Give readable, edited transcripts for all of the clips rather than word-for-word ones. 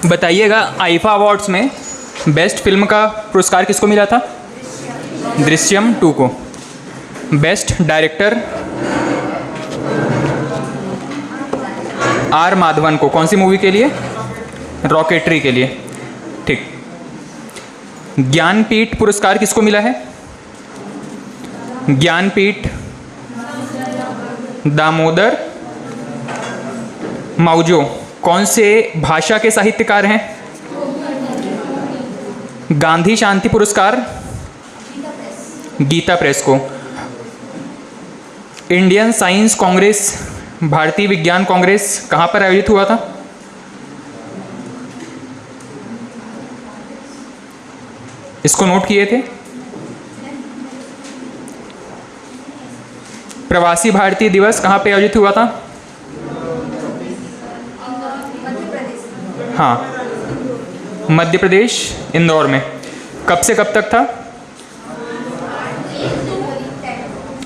बताइएगा, IIFA awards में best film का पुरस्कार किसको मिला था? दृश्यम 2 को। बेस्ट डायरेक्टर आर माधवन को। कौन सी मूवी के लिए? रॉकेटरी के लिए। ठीक। ज्ञानपीठ पुरस्कार किसको मिला है? ज्ञानपीठ दामोदर माउजो। कौन से भाषा के साहित्यकार हैं? गांधी शांति पुरस्कार गीता प्रेस को। इंडियन साइंस कांग्रेस, भारतीय विज्ञान कांग्रेस कहाँ पर आयोजित हुआ था? इसको नोट किए थे? प्रवासी भारतीय दिवस कहाँ पे आयोजित हुआ था? हाँ, मध्य प्रदेश, इंदौर में। कब से कब तक था?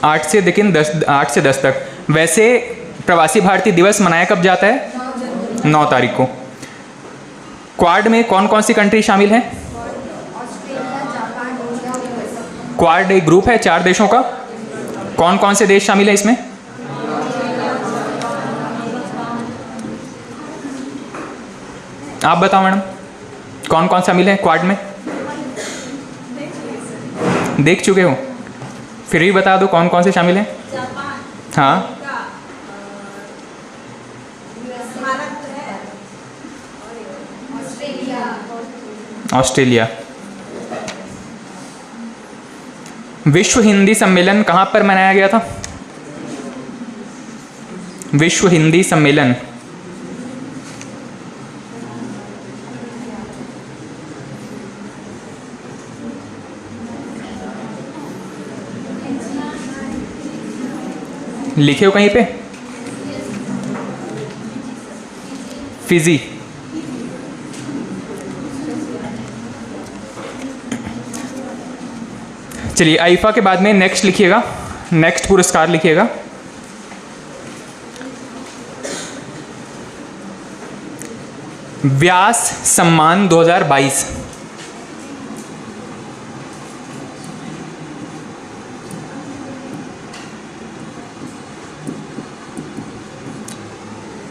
8 से 10 तक। वैसे प्रवासी भारतीय दिवस मनाया कब जाता है? 9 तारीख को। क्वाड में कौन कौन सी कंट्री शामिल हैं? क्वाड एक ग्रुप है 4 देशों का। कौन कौन से देश शामिल है इसमें? आप बताओ मैडम, कौन कौन शामिल है क्वाड में? देख चुके हो, फिर भी बता दो कौन कौन से शामिल हैं। हाँ, ऑस्ट्रेलिया। विश्व हिंदी सम्मेलन कहाँ पर मनाया गया था? विश्व हिंदी सम्मेलन लिखे हो कहीं पे? फिजी। चलिए, आईफा के बाद में नेक्स्ट लिखिएगा, नेक्स्ट पुरस्कार लिखिएगा। व्यास सम्मान 2022।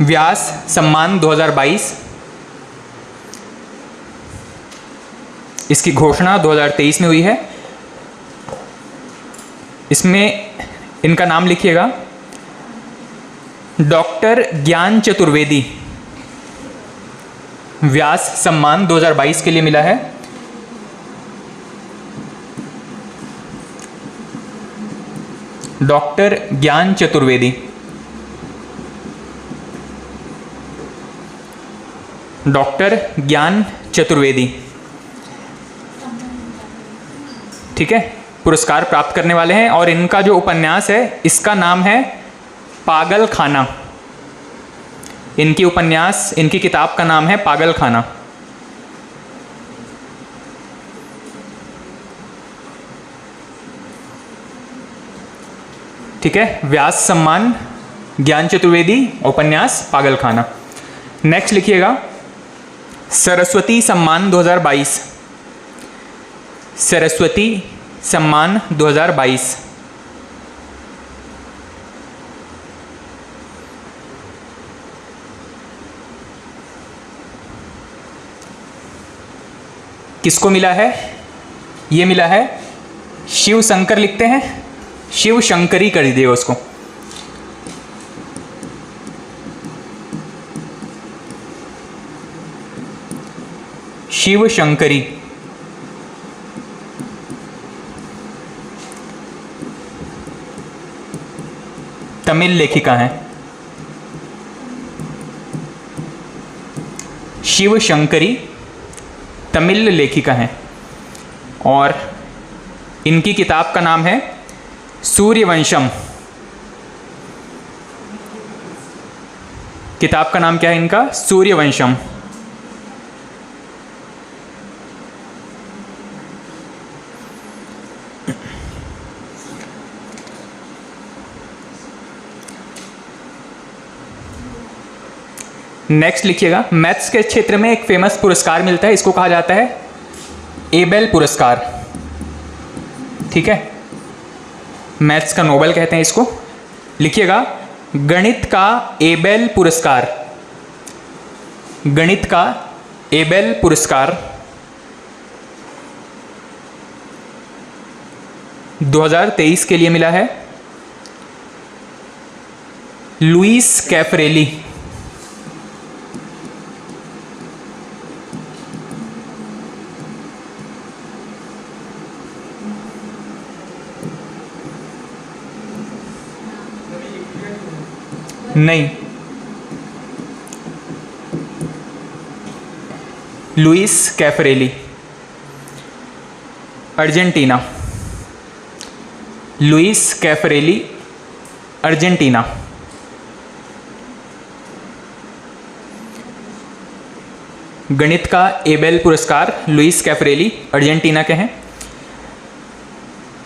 व्यास सम्मान 2022। इसकी घोषणा 2023 में हुई है। इसमें इनका नाम लिखिएगा, डॉक्टर ज्ञान चतुर्वेदी। व्यास सम्मान 2022 के लिए मिला है। डॉक्टर ज्ञान चतुर्वेदी। डॉक्टर ज्ञान चतुर्वेदी, ठीक है, पुरस्कार प्राप्त करने वाले हैं। और इनका जो उपन्यास है इसका नाम है पागल खाना। इनकी उपन्यास, इनकी किताब का नाम है पागल खाना। ठीक है, व्यास सम्मान ज्ञान चतुर्वेदी, उपन्यास पागल खाना। नेक्स्ट लिखिएगा, सरस्वती सम्मान 2022। सरस्वती सम्मान 2022। किसको मिला है? ये मिला है शिव शंकर, लिखते हैं शिव शंकरी कर दीजिएगा उसको। शिव शंकरी। तमिल लेखिका हैं। शिव शंकरी तमिल लेखिका हैं और इनकी किताब का नाम है सूर्यवंशम। किताब का नाम क्या है इनका? सूर्यवंशम। नेक्स्ट लिखिएगा, मैथ्स के क्षेत्र में एक फेमस पुरस्कार मिलता है, इसको कहा जाता है एबेल पुरस्कार। ठीक है, मैथ्स का नोबेल कहते हैं इसको। लिखिएगा, गणित का एबेल पुरस्कार, गणित का एबेल पुरस्कार 2023 के लिए मिला है लुईस कैफरेली। नहीं, Luis Caffarelli, Argentina. Luis Caffarelli, Argentina. गणित का एबेल पुरस्कार लुईस कैफरेली, अर्जेंटीना के हैं।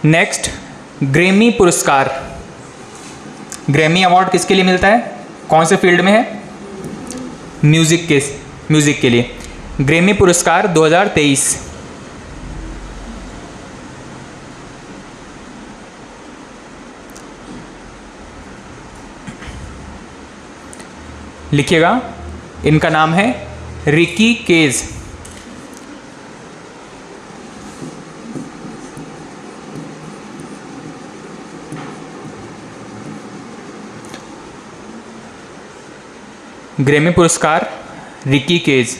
नेक्स्ट, ग्रैमी पुरस्कार। ग्रैमी अवार्ड किसके लिए मिलता है, कौन से फील्ड में है, म्यूजिक के लिए। ग्रैमी पुरस्कार 2023। लिखिएगा, इनका नाम है रिकी केज। ग्रैमी पुरस्कार रिकी केज।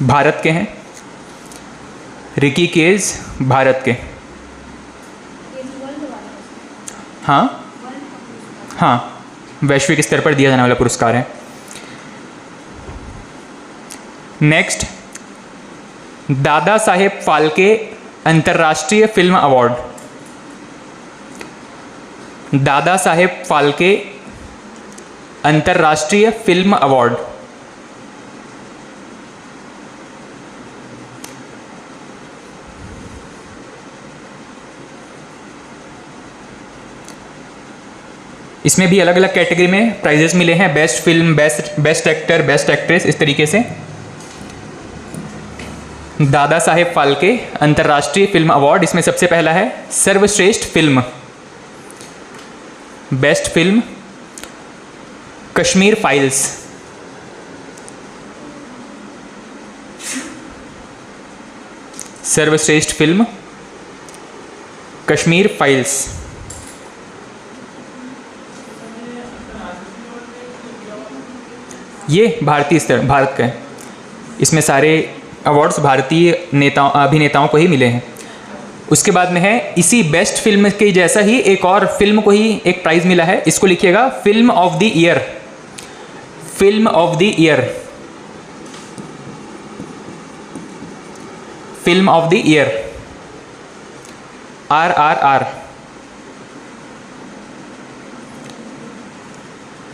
भारत के हैं, रिकी केज भारत के। हाँ हाँ, वैश्विक स्तर पर दिया जाने वाला पुरस्कार है। नेक्स्ट, दादा साहेब फाल्के अंतर्राष्ट्रीय फिल्म अवार्ड। दादा साहेब फाल्के अंतर्राष्ट्रीय फिल्म अवार्ड। इसमें भी अलग अलग कैटेगरी में प्राइजेस मिले हैं, best film, best actor, best actress, इस तरीके से। दादा साहेब फाल्के अंतर्राष्ट्रीय फिल्म अवार्ड, इसमें सबसे पहला है सर्वश्रेष्ठ film. Best film Kashmir files. सर्वश्रेष्ठ फिल्म कश्मीर फाइल्स। ये भारतीय स्तर, भारत का है। इसमें सारे अवार्ड्स भारतीय अभिनेताओं को ही मिले हैं। उसके बाद में है, इसी बेस्ट फिल्म के जैसा ही एक और फिल्म को ही एक प्राइज मिला है, इसको लिखिएगा film of the year. Film of the year, film of the year, RRR।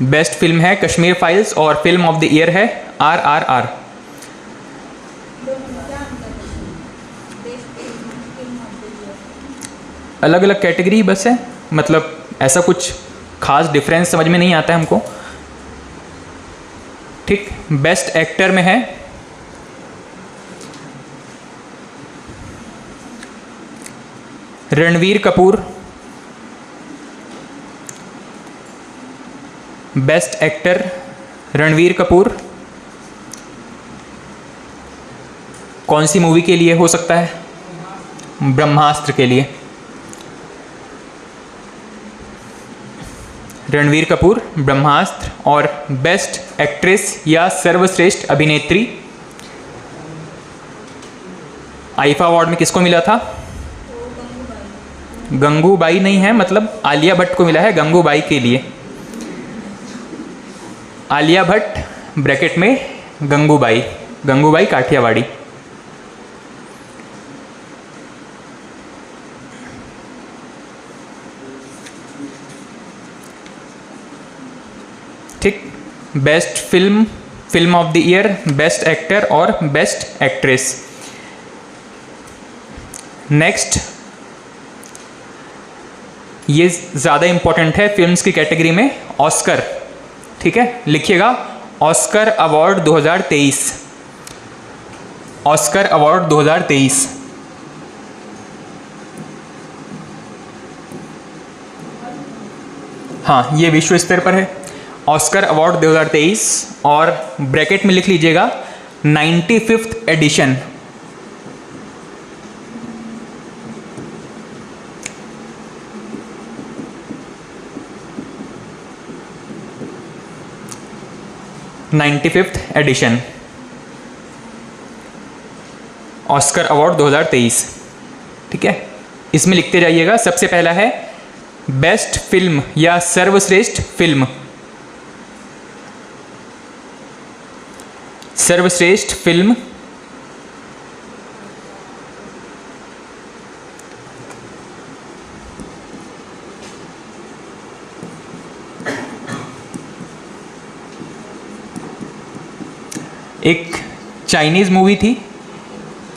Best film है कश्मीर फाइल्स और फिल्म ऑफ द ईयर है RRR। अलग अलग कैटेगरी बस है, मतलब ऐसा कुछ खास डिफरेंस समझ में नहीं आता है हमको। ठीक, बेस्ट एक्टर में है रणवीर कपूर। Best actor Ranveer Kapoor. कौन सी मूवी के लिए हो सकता है, ब्रह्मास्त्र के लिए। रणवीर कपूर, ब्रह्मास्त्र। और बेस्ट एक्ट्रेस या सर्वश्रेष्ठ अभिनेत्री, आईफा अवार्ड में किसको मिला था, गंगूबाई नहीं है, मतलब आलिया भट्ट को मिला है गंगूबाई के लिए। आलिया भट्ट ब्रैकेट में गंगूबाई, गंगूबाई काठियावाड़ी। ठीक, best film, film of the year, best actor और बेस्ट एक्ट्रेस। नेक्स्ट, ये ज़्यादा इम्पोर्टेंट है फिल्म्स की कैटेगरी में, ऑस्कर। ठीक है, लिखिएगा ऑस्कर अवार्ड 2023, ऑस्कर अवार्ड 2023। हाँ, ये विश्व स्तर पर है, ऑस्कर अवार्ड 2023, और ब्रैकेट में लिख लीजिएगा 95th addition. Addition Oscar award 2023। ठीक है, इसमें लिखते जाइएगा। सबसे पहला है बेस्ट फिल्म या सर्वश्रेष्ठ फिल्म, सर्वश्रेष्ठ फिल्म एक चाइनीज मूवी थी,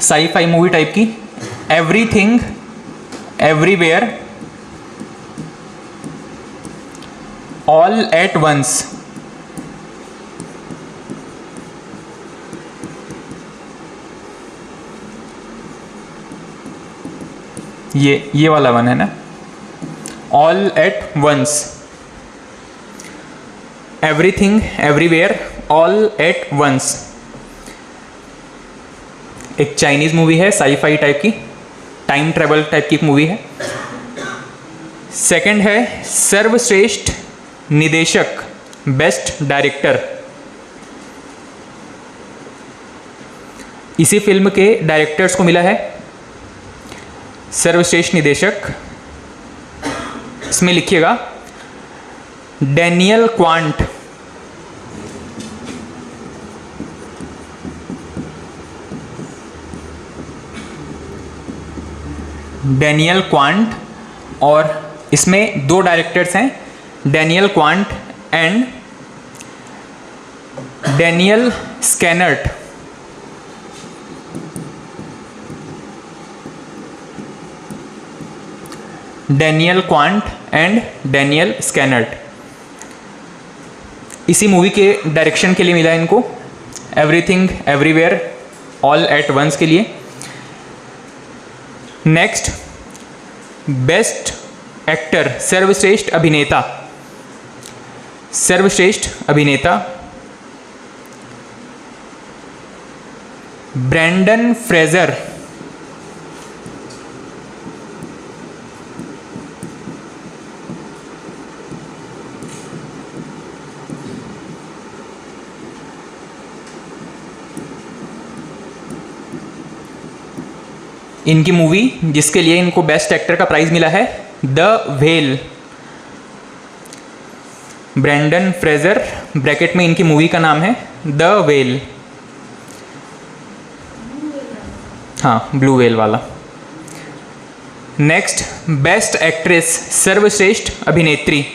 साई-फाई मूवी टाइप की, everything everywhere all at once. ये वाला वन है ना, all at once, everything everywhere all at once. एक चाइनीज मूवी है, साई-फाई टाइप की, टाइम ट्रेवल टाइप की मूवी है। सेकंड है सर्वश्रेष्ठ निदेशक, बेस्ट डायरेक्टर। इसी फिल्म के डायरेक्टर्स को मिला है सर्वश्रेष्ठ निदेशक। इसमें लिखिएगा डैनियल क्वांट, डैनियल क्वांट, और इसमें दो डायरेक्टर्स हैं, Daniel Kwan and Daniel Scheinert. Daniel Kwan and Daniel Scheinert. इसी मूवी के डायरेक्शन के लिए मिला है इनको Everything everywhere all at Once के लिए। नेक्स्ट बेस्ट एक्टर, सर्वश्रेष्ठ अभिनेता, सर्वश्रेष्ठ अभिनेता ब्रैंडन फ्रेजर। इनकी मूवी जिसके लिए इनको बेस्ट एक्टर का प्राइज मिला है the whale. Brandon Fraser, bracket में इनकी मूवी का नाम है द व्हेल। हाँ, ब्लू व्हेल वाला। नेक्स्ट बेस्ट एक्ट्रेस, सर्वश्रेष्ठ अभिनेत्री।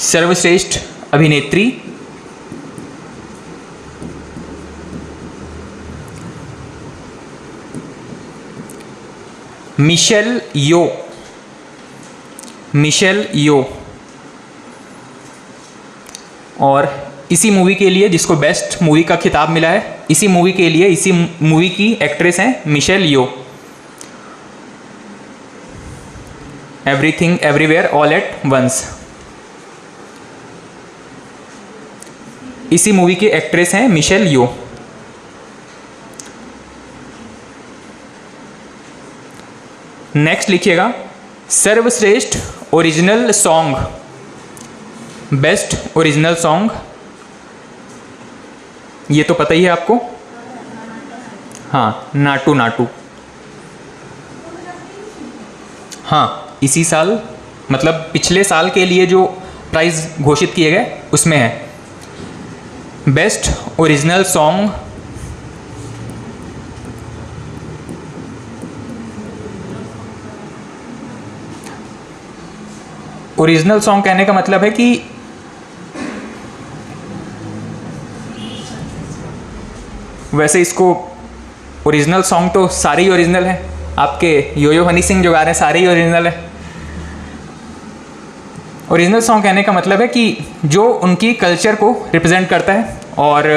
सर्वश्रेष्ठ अभिनेत्री मिशेल यो, मिशेल यो। और इसी मूवी के लिए जिसको बेस्ट मूवी का खिताब मिला है, इसी मूवी के लिए इसी मूवी की एक्ट्रेस हैं Michelle Yeoh. Everything everywhere all at once, इसी मूवी की एक्ट्रेस हैं मिशेल यो। नेक्स्ट लिखिएगा सर्वश्रेष्ठ original song, best original song. ये तो पता ही है आपको, हाँ, नाटू नाटू। हाँ, इसी साल मतलब पिछले साल के लिए जो प्राइज घोषित किए गए उसमें है best original song. Original song कहने का मतलब है कि वैसे इसको ओरिजिनल सॉन्ग तो सारे ही ओरिजिनल हैं, आपके यो हनी सिंह जो गा रहे हैं सारे ही ओरिजिनल है। ओरिजिनल सॉन्ग कहने का मतलब है कि जो उनकी कल्चर को रिप्रेजेंट करता है, और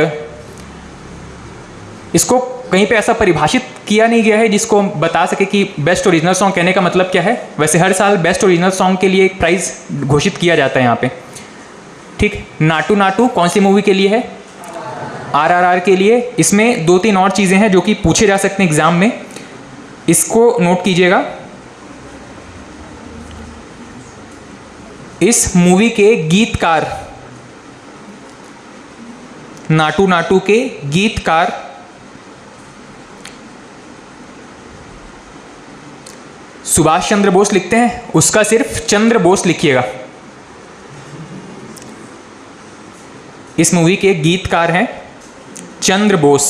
इसको कहीं पे ऐसा परिभाषित किया नहीं गया है जिसको बता सके कि बेस्ट ओरिजिनल सॉन्ग कहने का मतलब क्या है। वैसे हर साल बेस्ट ओरिजिनल सॉन्ग के लिए एक प्राइज़ घोषित किया जाता है यहाँ पे, ठीक। नाटू नाटू कौन सी मूवी के लिए है? RRR के लिए। इसमें 2-3 और चीज़ें हैं जो कि पूछे जा सकते हैं एग्जाम में, इसको नोट कीजिएगा। इस मूवी के गीतकार, नाटू नाटू के गीतकार सुभाष चंद्र बोस लिखते हैं, उसका सिर्फ चंद्र बोस लिखिएगा। इस मूवी के गीतकार हैं चंद्र बोस।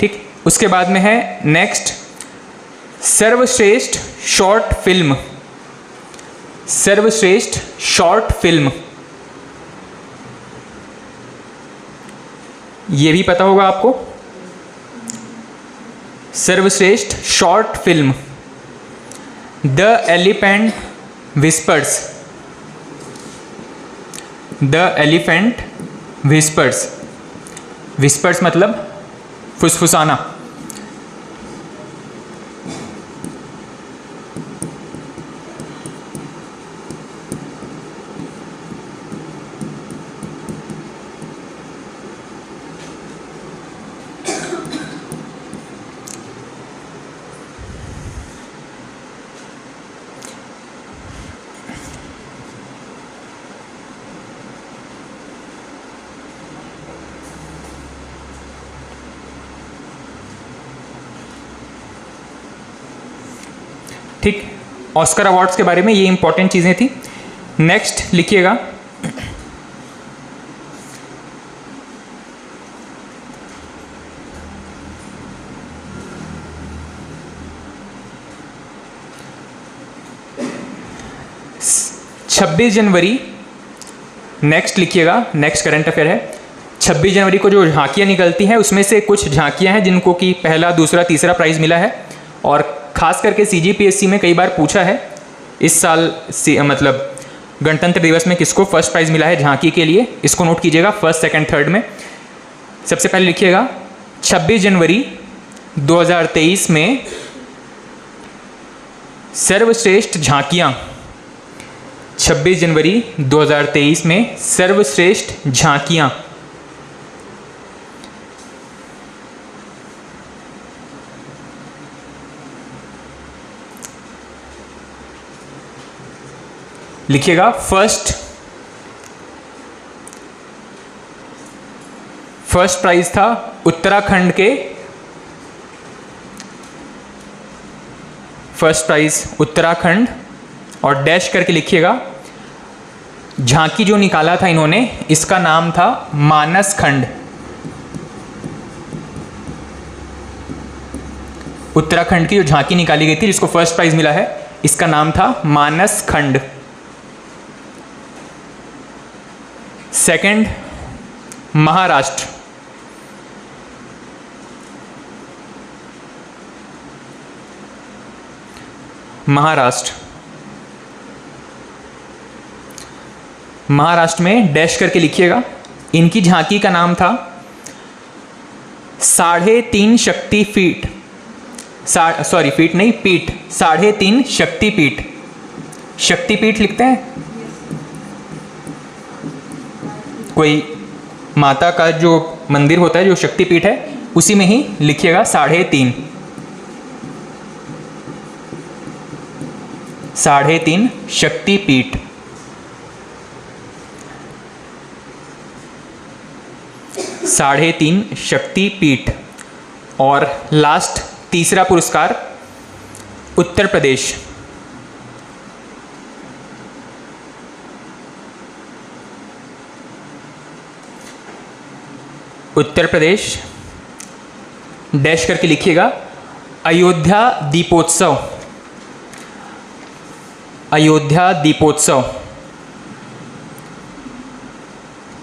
ठीक, उसके बाद में है नेक्स्ट सर्वश्रेष्ठ शॉर्ट फिल्म। सर्वश्रेष्ठ शॉर्ट फिल्म, ये भी पता होगा आपको। सर्वश्रेष्ठ short film the elephant whispers. The elephant whispers, whispers मतलब फुसफुसाना। ठीक, ऑस्कर अवार्ड्स के बारे में ये इंपॉर्टेंट चीज़ें थी। नेक्स्ट लिखिएगा छब्बीस जनवरी। नेक्स्ट लिखिएगा, नेक्स्ट करंट अफेयर है 26 जनवरी को जो झांकियाँ निकलती हैं उसमें से कुछ झांकियाँ हैं जिनको कि पहला, दूसरा, तीसरा प्राइज़ मिला है, और ख़ास करके CGPSC में कई बार पूछा है इस साल मतलब गणतंत्र दिवस में किसको फर्स्ट प्राइज़ मिला है झांकी के लिए। इसको नोट कीजिएगा फर्स्ट, सेकंड, थर्ड में। सबसे पहले लिखिएगा 26 जनवरी 2023 में सर्वश्रेष्ठ झांकियाँ। 26 जनवरी 2023 में सर्वश्रेष्ठ झांकियाँ। लिखिएगा फर्स्ट प्राइज था उत्तराखंड के, फर्स्ट प्राइज उत्तराखंड, और डैश करके लिखिएगा झांकी जो निकाला था इन्होंने इसका नाम था मानस खंड। उत्तराखंड की जो झांकी निकाली गई थी जिसको फर्स्ट प्राइज मिला है इसका नाम था मानस खंड। सेकंड महाराष्ट्र। महाराष्ट्र में डैश करके लिखिएगा, इनकी झांकी का नाम था 3.5 शक्ति फीट, सॉरी फीट नहीं, पीठ, 3.5 शक्तिपीठ। शक्तिपीठ लिखते हैं, कोई माता का जो मंदिर होता है जो शक्तिपीठ है उसी में ही लिखिएगा 3.5 शक्तिपीठ। साढ़े तीन शक्तिपीठ। और लास्ट तीसरा पुरस्कार उत्तर प्रदेश। उत्तर प्रदेश डैश करके लिखिएगा अयोध्या दीपोत्सव। अयोध्या दीपोत्सव,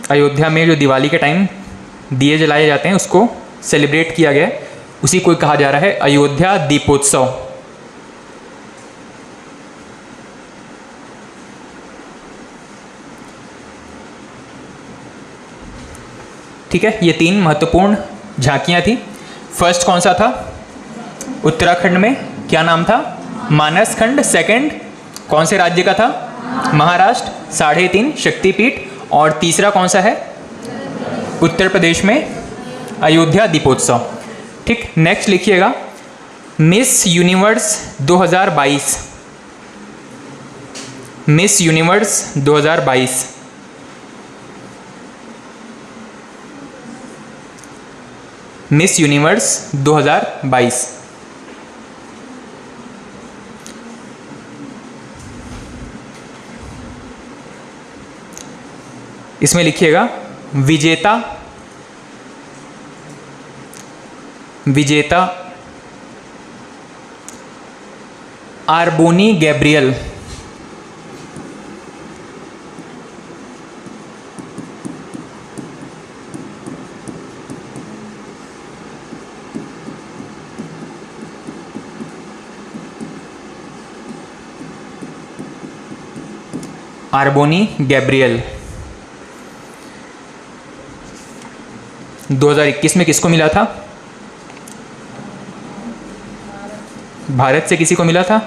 अयोध्या में जो दिवाली के टाइम दिए जलाए जाते हैं उसको सेलिब्रेट किया गया है, उसी को कहा जा रहा है अयोध्या दीपोत्सव। ठीक है, ये 3 महत्वपूर्ण झांकियाँ थी। फर्स्ट कौन सा था? उत्तराखंड में क्या नाम था? मानस खंड। सेकंड कौन से राज्य का था? महाराष्ट्र, 3.5 शक्तिपीठ। और तीसरा कौन सा है? उत्तर प्रदेश में अयोध्या दीपोत्सव। ठीक, नेक्स्ट लिखिएगा miss universe 2022। Miss universe 2022 miss universe 2022। इसमें लिखिएगा विजेता आर्बोनी गैब्रियल। आर्बोनी गैब्रियल 2021 में किसको मिला था? भारत से किसी को मिला था?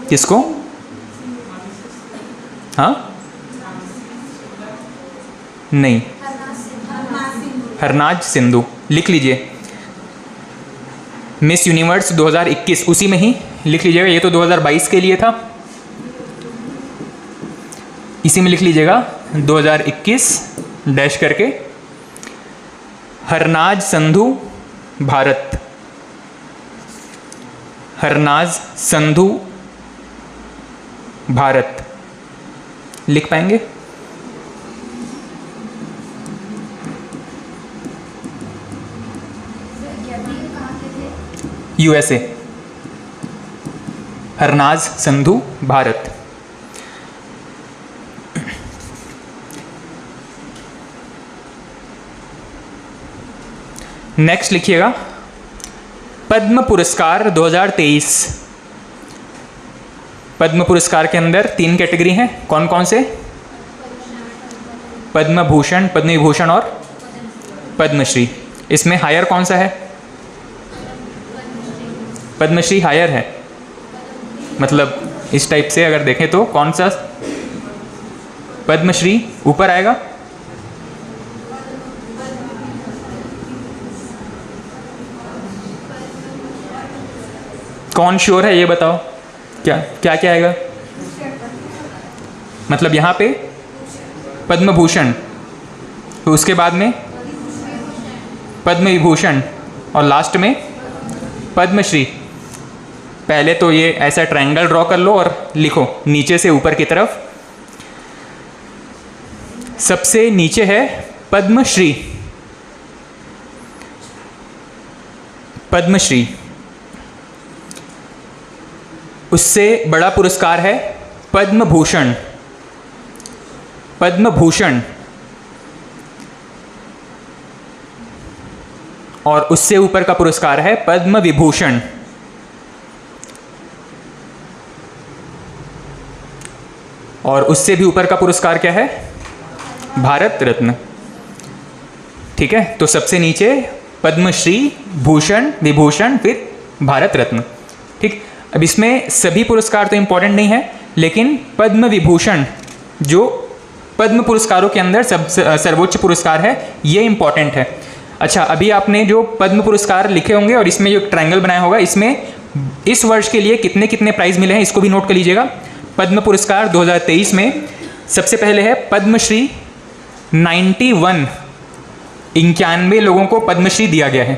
किसको? हाँ, नहीं, हरनाज सिंधु। लिख लीजिए मिस यूनिवर्स 2021, उसी में ही लिख लीजिएगा। ये तो 2022 के लिए था, इसी में लिख लीजिएगा 2021 डैश करके हरनाज संधू भारत। हरनाज संधू भारत लिख पाएंगे? यूएसए। हरनाज संधू भारत। नेक्स्ट लिखिएगा पद्म पुरस्कार 2023। पद्म पुरस्कार के अंदर 3 कैटेगरी हैं, कौन कौन से? पद्म भूषण, पद्म विभूषण और पद्मश्री। इसमें हायर कौन सा है? पद्मश्री हायर है, मतलब इस टाइप से अगर देखें तो कौन सा? पद्मश्री ऊपर आएगा। कौन श्योर है ये बताओ, क्या क्या क्या आएगा? मतलब यहाँ पे पद्म भूषण, तो उसके बाद में पद्म विभूषण और लास्ट में पद्मश्री। पहले तो ये ऐसा ट्रायंगल ड्रॉ कर लो और लिखो नीचे से ऊपर की तरफ। सबसे नीचे है पद्मश्री। पद्मश्री, उससे बड़ा पुरस्कार है पद्म भूषण। पद्म भूषण, और उससे ऊपर का पुरस्कार है पद्म विभूषण। और उससे भी ऊपर का पुरस्कार क्या है? भारत रत्न। ठीक है, तो सबसे नीचे पद्मश्री, भूषण, विभूषण, फिर भारत रत्न। ठीक, अब इसमें सभी पुरस्कार तो इम्पोर्टेंट नहीं है, लेकिन पद्म विभूषण जो पद्म पुरस्कारों के अंदर सर्वोच्च पुरस्कार है, ये इम्पॉर्टेंट है। अच्छा, अभी आपने जो पद्म पुरस्कार लिखे होंगे और इसमें जो ट्रायंगल बनाया होगा, इसमें इस वर्ष के लिए कितने कितने प्राइज़ मिले हैं इसको भी नोट कर लीजिएगा। पद्म पुरस्कार 2023 में सबसे पहले है पद्मश्री 91 लोगों को पद्मश्री दिया गया है।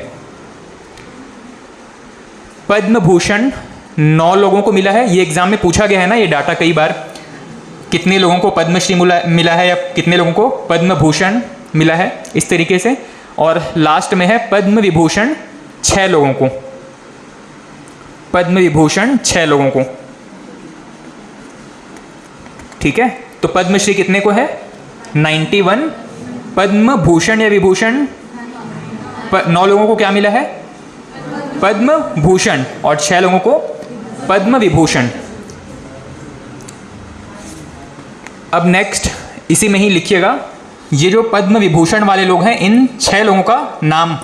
पद्म भूषण 9 लोगों को मिला है। ये एग्जाम में पूछा गया है ना, ये डाटा कई बार, कितने लोगों को पद्मश्री मिला है या कितने लोगों को पद्म भूषण मिला है, इस तरीके से। और लास्ट में है पद्म विभूषण 6 लोगों को। पद्म विभूषण 6 लोगों को। ठीक है, तो पद्मश्री कितने को है? 91। पद्म भूषण या विभूषण 9 लोगों को क्या मिला है? पद्म भूषण, और 6 लोगों को पद्म विभूषण। अब नेक्स्ट इसी में ही लिखिएगा, ये जो पद्म विभूषण वाले लोग हैं, इन 6 लोगों का नाम,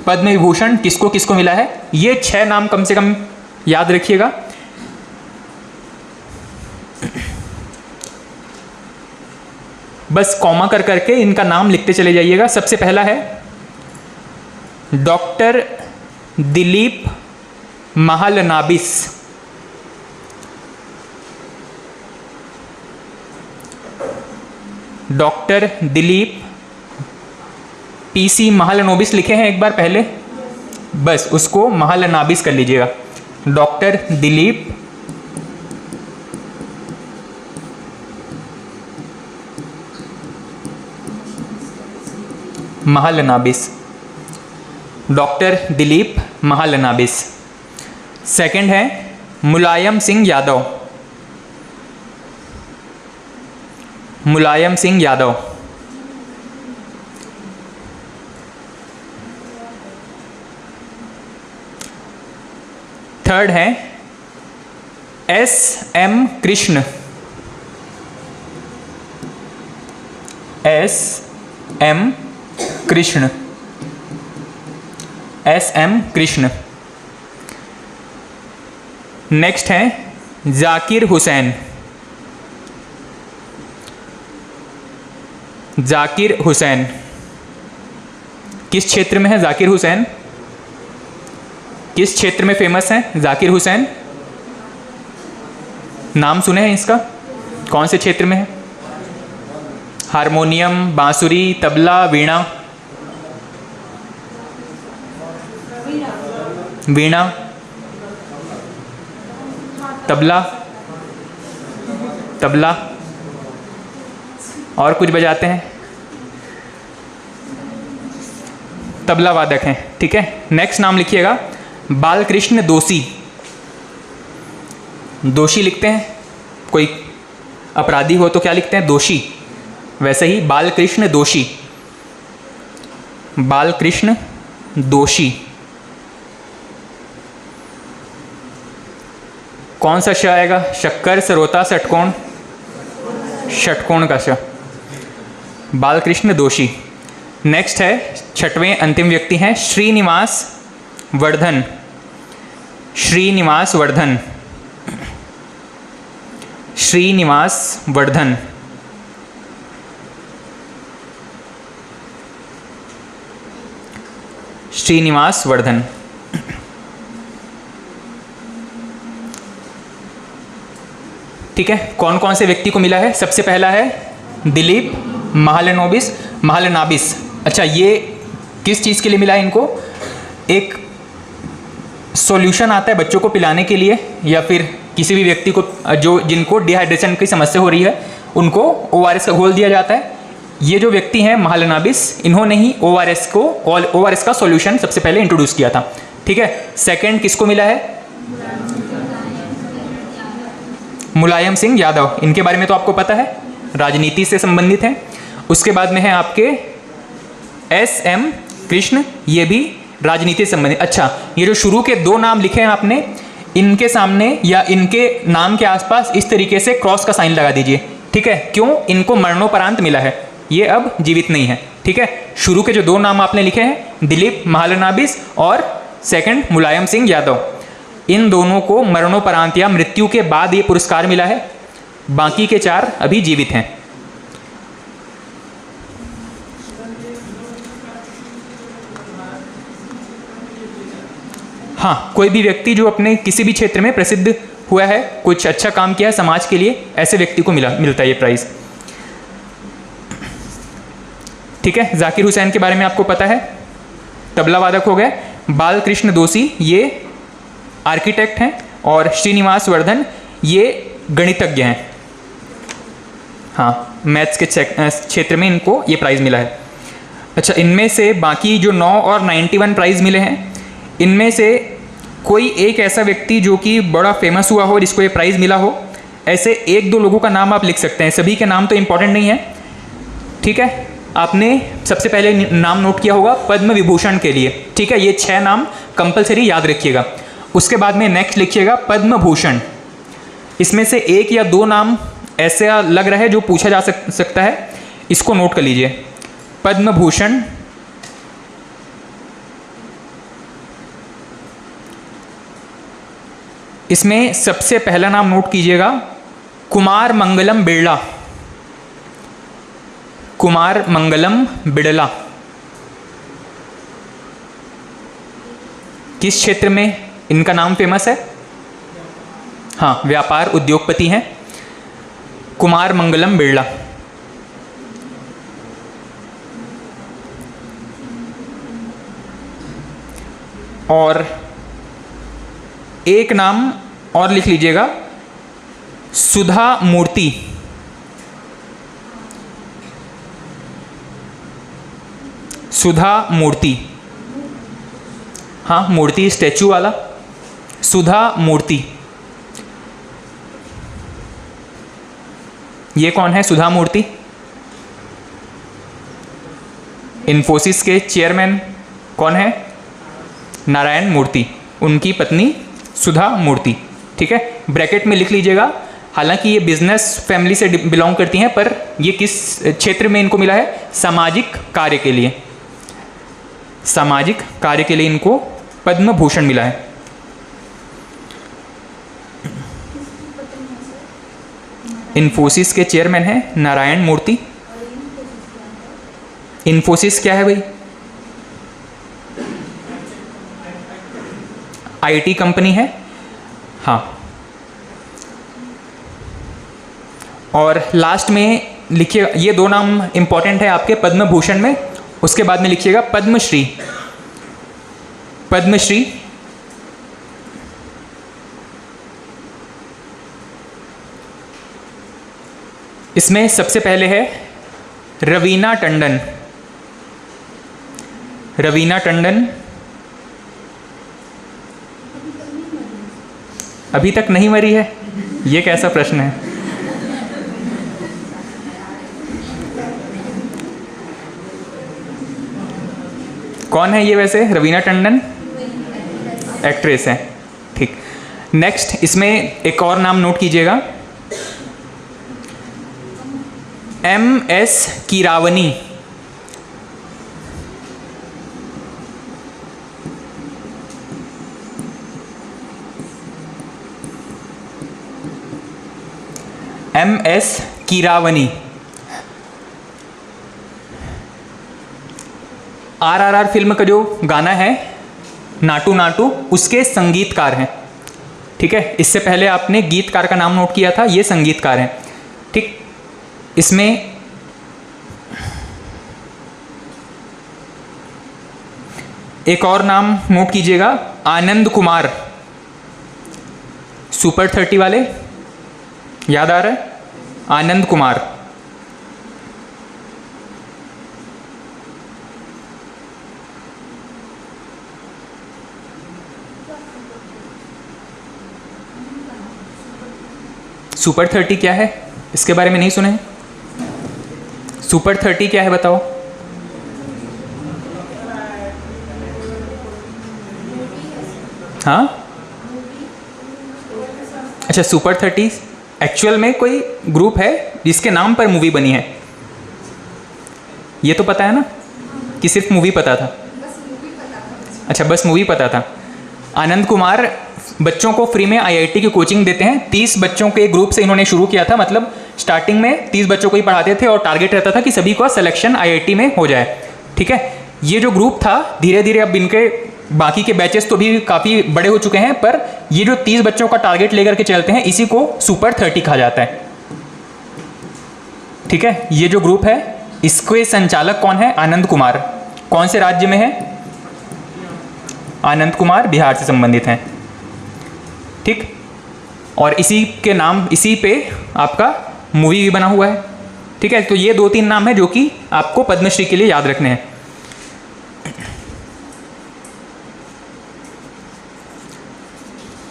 पद्म विभूषण किसको किसको मिला है, ये 6 नाम कम से कम याद रखिएगा। बस कॉमा कर करके इनका नाम लिखते चले जाइएगा। सबसे पहला है doctor Dilip Mahalanabis. Doctor Dilip PC Mahalanobis लिखे हैं एक बार पहले, बस उसको महालनाबिस कर लीजिएगा। Doctor Dilip Mahalanabis, doctor Dilip Mahalanabis. Second है मुलायम सिंह यादव। मुलायम सिंह यादव। थर्ड है S.M. Krishna. S.M. Krishna. S.M. Krishna. Next है जाकिर हुसैन। जाकिर हुसैन किस क्षेत्र में है? जाकिर हुसैन किस क्षेत्र में फेमस है? जाकिर हुसैन नाम सुने हैं इसका? कौन से क्षेत्र में है? हारमोनियम, बांसुरी, तबला, वीणा? वीणा, तबला, तबला और कुछ बजाते हैं, तबला वादक हैं, ठीक है। नेक्स्ट नाम लिखिएगा बालकृष्ण दोषी। दोषी लिखते हैं, कोई अपराधी हो तो क्या लिखते हैं? दोषी। वैसे ही बालकृष्ण दोषी। बालकृष्ण दोषी। कौन सा श आएगा? शक्कर, सरोता, षटकोण? षटकोण का श। बालकृष्ण दोषी। नेक्स्ट है छठवें अंतिम व्यक्ति हैं श्रीनिवास वर्धन। श्रीनिवास वर्धन। श्रीनिवास वर्धन। श्रीनिवास वर्धन। ठीक है, कौन कौन से व्यक्ति को मिला है? सबसे पहला है दिलीप महालनोबिस, महालनाबिस। अच्छा, ये किस चीज़ के लिए मिला है इनको? एक सॉल्यूशन आता है बच्चों को पिलाने के लिए, या फिर किसी भी व्यक्ति को जो जिनको डिहाइड्रेशन की समस्या हो रही है उनको ORS का घोल दिया जाता है। ये जो व्यक्ति हैं महालनाबिस, इन्होंने ही ORS का सॉल्यूशन सबसे पहले इंट्रोड्यूस किया था। ठीक है, सेकंड किसको मिला है? मुलायम सिंह यादव। इनके बारे में तो आपको पता है, राजनीति से संबंधित हैं। उसके बाद में है आपके S.M. कृष्ण, ये भी राजनीति से संबंधित। अच्छा, ये जो शुरू के 2 नाम लिखे हैं आपने, इनके सामने या इनके नाम के आसपास इस तरीके से क्रॉस का साइन लगा दीजिए। ठीक है, क्यों? इनको मरणोपरांत मिला है, ये अब जीवित नहीं है। ठीक है, शुरू के जो 2 नाम आपने लिखे हैं, दिलीप महालनाबिस और सेकंड मुलायम सिंह यादव, इन दोनों को मरणोपरांत या मृत्यु के बाद ये पुरस्कार मिला है। बाकी के 4 अभी जीवित हैं। हाँ, कोई भी व्यक्ति जो अपने किसी भी क्षेत्र में प्रसिद्ध हुआ है, कुछ अच्छा काम किया है समाज के लिए, ऐसे व्यक्ति को मिलता है ये प्राइज। ठीक है, जाकिर हुसैन के बारे में आपको पता है, तबला वादक हो गए। बालकृष्ण दोषी ये आर्किटेक्ट हैं, और श्रीनिवास वर्धन ये गणितज्ञ हैं। हाँ, मैथ्स के क्षेत्र में इनको ये प्राइज़ मिला है। अच्छा, इनमें से बाकी जो 9 और 91 प्राइज़ मिले हैं, इनमें से कोई एक ऐसा व्यक्ति जो कि बड़ा फेमस हुआ हो, जिसको ये प्राइज़ मिला हो, ऐसे एक दो लोगों का नाम आप लिख सकते हैं, सभी के नाम तो इंपॉर्टेंट नहीं है, ठीक है। आपने सबसे पहले नाम नोट किया होगा पद्म विभूषण के लिए, ठीक है, ये 6 नाम कंपलसरी याद रखिएगा। उसके बाद में नेक्स्ट लिखिएगा पद्म भूषण। इसमें से एक या दो नाम ऐसा लग रहा है जो पूछा जा सकता है, इसको नोट कर लीजिए। पद्म भूषण, इसमें सबसे पहला नाम नोट कीजिएगा कुमार मंगलम बिड़ला। कुमार मंगलम बिड़ला किस क्षेत्र में इनका नाम फेमस है? हाँ, व्यापार उद्योगपति हैं कुमार मंगलम बिड़ला। और एक नाम और लिख लीजिएगा सुधा मूर्ति। सुधा मूर्ति, हाँ मूर्ति स्टैचू वाला, सुधा मूर्ति। ये कौन है सुधा मूर्ति? इन्फोसिस के चेयरमैन कौन है? नारायण मूर्ति, उनकी पत्नी सुधा मूर्ति, ठीक है। ब्रैकेट में लिख लीजिएगा। हालांकि ये बिजनेस फैमिली से बिलोंग करती हैं, पर ये किस क्षेत्र में इनको मिला है? सामाजिक कार्य के लिए, सामाजिक कार्य के लिए इनको पद्म भूषण मिला है। इन्फोसिस के चेयरमैन हैं नारायण मूर्ति। इन्फोसिस क्या है भाई? आईटी कंपनी है, हाँ। और लास्ट में लिखिएगा, ये दो नाम इंपॉर्टेंट है आपके पद्म भूषण में। उसके बाद में लिखिएगा पद्मश्री। पद्मश्री इसमें सबसे पहले है रवीना टंडन। रवीना टंडन अभी तक नहीं मरी है, ये कैसा प्रश्न है? कौन है ये वैसे? रवीना टंडन एक्ट्रेस है, ठीक। नेक्स्ट इसमें एक और नाम नोट कीजिएगा, MS Keeravani. MS Keeravani RRR film का जो गाना है नाटू नाटू, उसके संगीतकार हैं, ठीक है। इससे पहले आपने गीतकार का नाम नोट किया था, ये संगीतकार हैं, ठीक। इसमें एक और नाम नोट कीजिएगा आनंद कुमार। सुपर 30 वाले याद आ रहा है? आनंद कुमार। सुपर 30 क्या है? इसके बारे में नहीं सुने? सुपर 30 क्या है बताओ? हाँ, अच्छा, सुपर 30 एक्चुअल में कोई ग्रुप है जिसके नाम पर मूवी बनी है, ये तो पता है ना? कि सिर्फ मूवी पता था? अच्छा, बस मूवी पता था। आनंद कुमार बच्चों को फ्री में IIT की कोचिंग देते हैं। 30 बच्चों के ग्रुप से इन्होंने शुरू किया था, मतलब स्टार्टिंग में 30 बच्चों को ही पढ़ाते थे और टारगेट रहता था कि सभी को सिलेक्शन IIT में हो जाए, ठीक है। ये जो ग्रुप था धीरे धीरे अब इनके बाकी के बैचेस तो भी काफ़ी बड़े हो चुके हैं, पर ये जो 30 बच्चों का टारगेट लेकर के चलते हैं, इसी को सुपर 30 कहा जाता है, ठीक है। ये जो ग्रुप है इसके संचालक कौन है? आनंद कुमार। कौन से राज्य में है? आनंद कुमार बिहार से संबंधित हैं, ठीक। और इसी के नाम, इसी पे आपका मूवी भी बना हुआ है, ठीक है। तो ये 2-3 नाम है जो कि आपको पद्मश्री के लिए याद रखने हैं।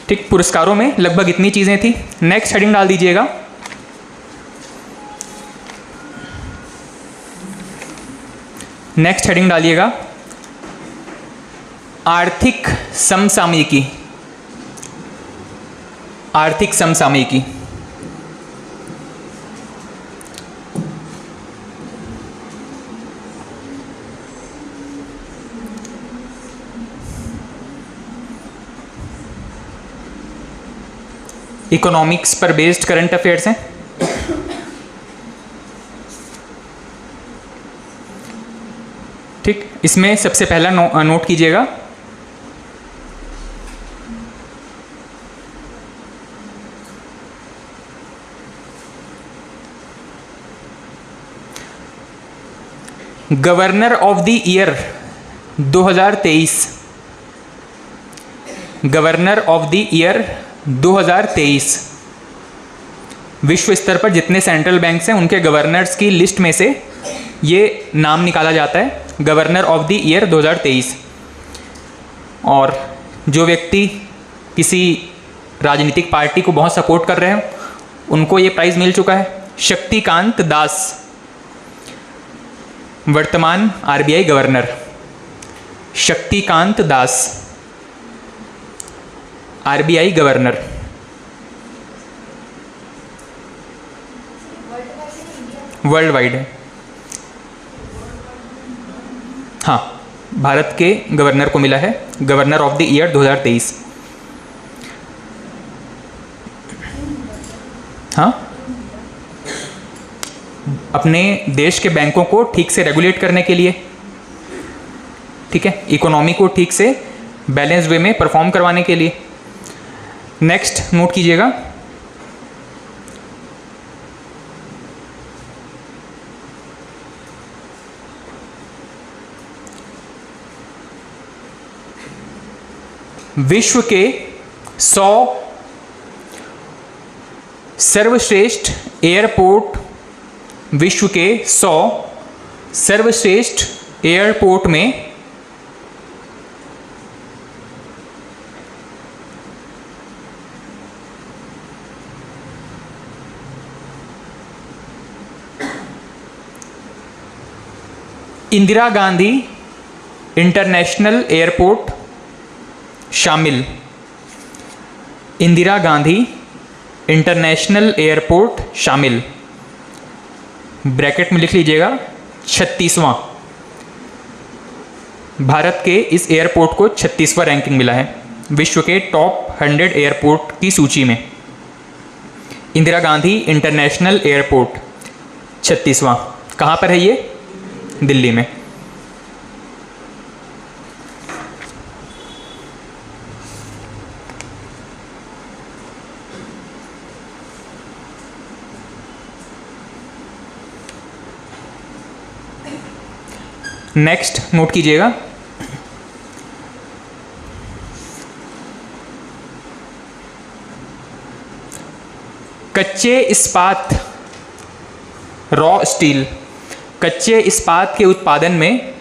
ठीक, पुरस्कारों में लगभग इतनी चीज़ें थी। नेक्स्ट हेडिंग डाल दीजिएगा, नेक्स्ट हेडिंग डालिएगा आर्थिक समसामयिकी। आर्थिक समसामयिकी, इकोनॉमिक्स पर बेस्ड करंट अफेयर्स हैं। ठीक, इसमें सबसे पहला नोट कीजिएगा, governor of the year 2023, governor of the year 2023 विश्व स्तर पर जितने सेंट्रल बैंक्स हैं उनके गवर्नर्स की लिस्ट में से ये नाम निकाला जाता है, गवर्नर ऑफ द ईयर 2023। और जो व्यक्ति किसी राजनीतिक पार्टी को बहुत सपोर्ट कर रहे हैं उनको ये प्राइज़ मिल चुका है। शक्तिकांत दास, वर्तमान RBI governor, Shaktikanta Das RBI governor. World wide है, हाँ, भारत के गवर्नर को मिला है गवर्नर ऑफ द ईयर 2023। हाँ, अपने देश के बैंकों को ठीक से रेगुलेट करने के लिए, ठीक है, इकोनॉमी को ठीक से बैलेंस वे में परफॉर्म करवाने के लिए। नेक्स्ट नोट कीजिएगा, विश्व के 100 सर्वश्रेष्ठ एयरपोर्ट, विश्व के 100 सर्वश्रेष्ठ एयरपोर्ट में इंदिरा गांधी इंटरनेशनल एयरपोर्ट शामिल। इंदिरा गांधी इंटरनेशनल एयरपोर्ट शामिल, ब्रैकेट में लिख लीजिएगा 36वां। भारत के इस एयरपोर्ट को 36वां रैंकिंग मिला है विश्व के टॉप 100 एयरपोर्ट की सूची में। इंदिरा गांधी इंटरनेशनल एयरपोर्ट 36वां, कहाँ पर है ये? दिल्ली में। नेक्स्ट नोट कीजिएगा, कच्चे इस्पात, रॉ स्टील, कच्चे इस्पात के उत्पादन में,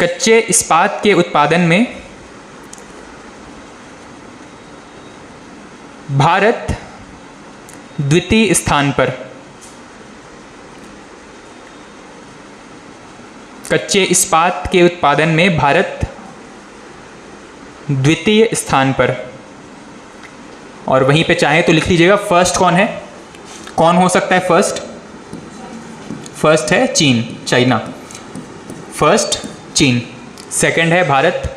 कच्चे इस्पात के उत्पादन में भारत द्वितीय स्थान पर। कच्चे इस्पात के उत्पादन में भारत द्वितीय स्थान पर। और वहीं पे चाहे तो लिख लीजिएगा फर्स्ट कौन है, कौन हो सकता है फर्स्ट? फर्स्ट है चीन, चाइना। फर्स्ट चीन, सेकंड है भारत,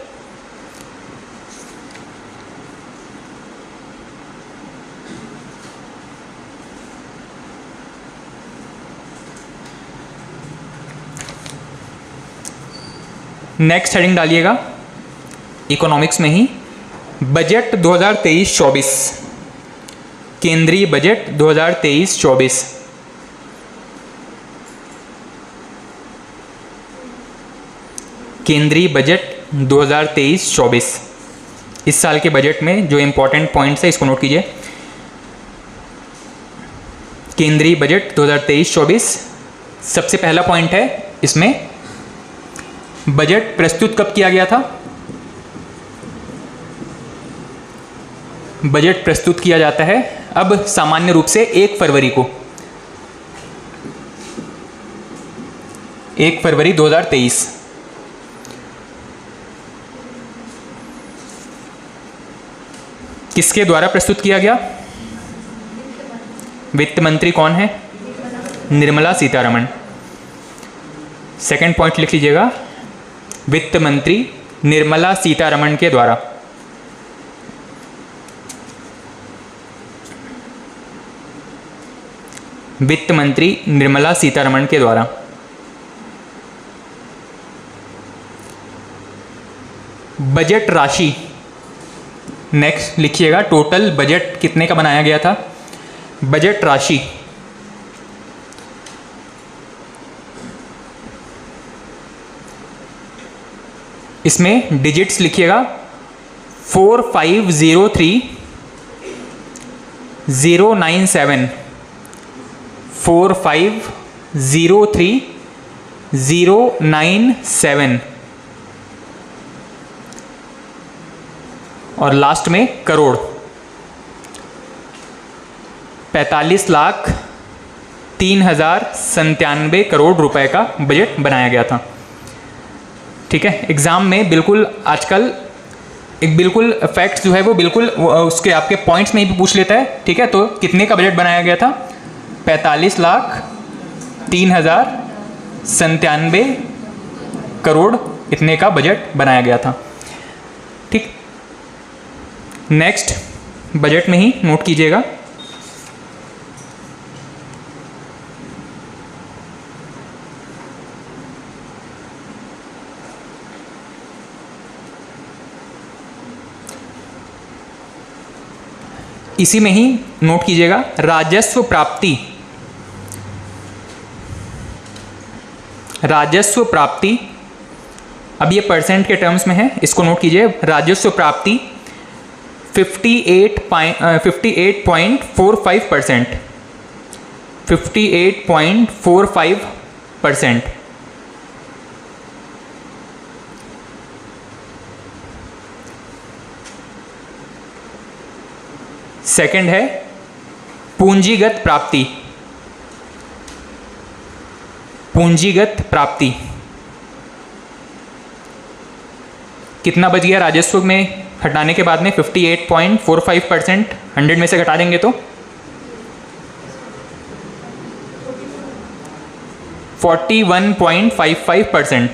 नेक्स्ट हेडिंग डालिएगा इकोनॉमिक्स में ही, बजट 2023-24, केंद्रीय बजट 2023-24। केंद्रीय बजट 2023-24, इस साल के बजट में जो इंपॉर्टेंट पॉइंट्स है इसको नोट कीजिए। केंद्रीय बजट 2023-24, सबसे पहला पॉइंट है इसमें, बजट प्रस्तुत कब किया गया था? बजट प्रस्तुत किया जाता है अब सामान्य रूप से 1 फरवरी को, 1 फरवरी 2023। किसके द्वारा प्रस्तुत किया गया? वित्त मंत्री कौन है? निर्मला सीतारमण। सेकंड पॉइंट लिख लीजिएगा, वित्त मंत्री निर्मला सीतारमण के द्वारा। वित्त मंत्री निर्मला सीतारमण के द्वारा। बजट राशि, नेक्स्ट लिखिएगा, टोटल बजट कितने का बनाया गया था? बजट राशि इसमें डिजिट्स लिखिएगा 4503,097, 4503,097 और लास्ट में करोड़, 45,03,097 करोड़ रुपए का बजट बनाया गया था। ठीक है, एग्ज़ाम में बिल्कुल आजकल एक बिल्कुल फैक्ट जो है वो बिल्कुल उसके आपके पॉइंट्स में ही पूछ लेता है। ठीक है, तो कितने का बजट बनाया गया था? 45,03,097 करोड़, इतने का बजट बनाया गया था। ठीक, नेक्स्ट बजट में ही नोट कीजिएगा, इसी में ही नोट कीजिएगा राजस्व प्राप्ति। राजस्व प्राप्ति, अब ये परसेंट के टर्म्स में है, इसको नोट कीजिए। राजस्व प्राप्ति 58.45%, 58.45%। सेकंड है पूंजीगत प्राप्ति। पूंजीगत प्राप्ति कितना बच गया राजस्व में हटाने के बाद में? 58.45%, 100 में से घटा देंगे तो 41.55%,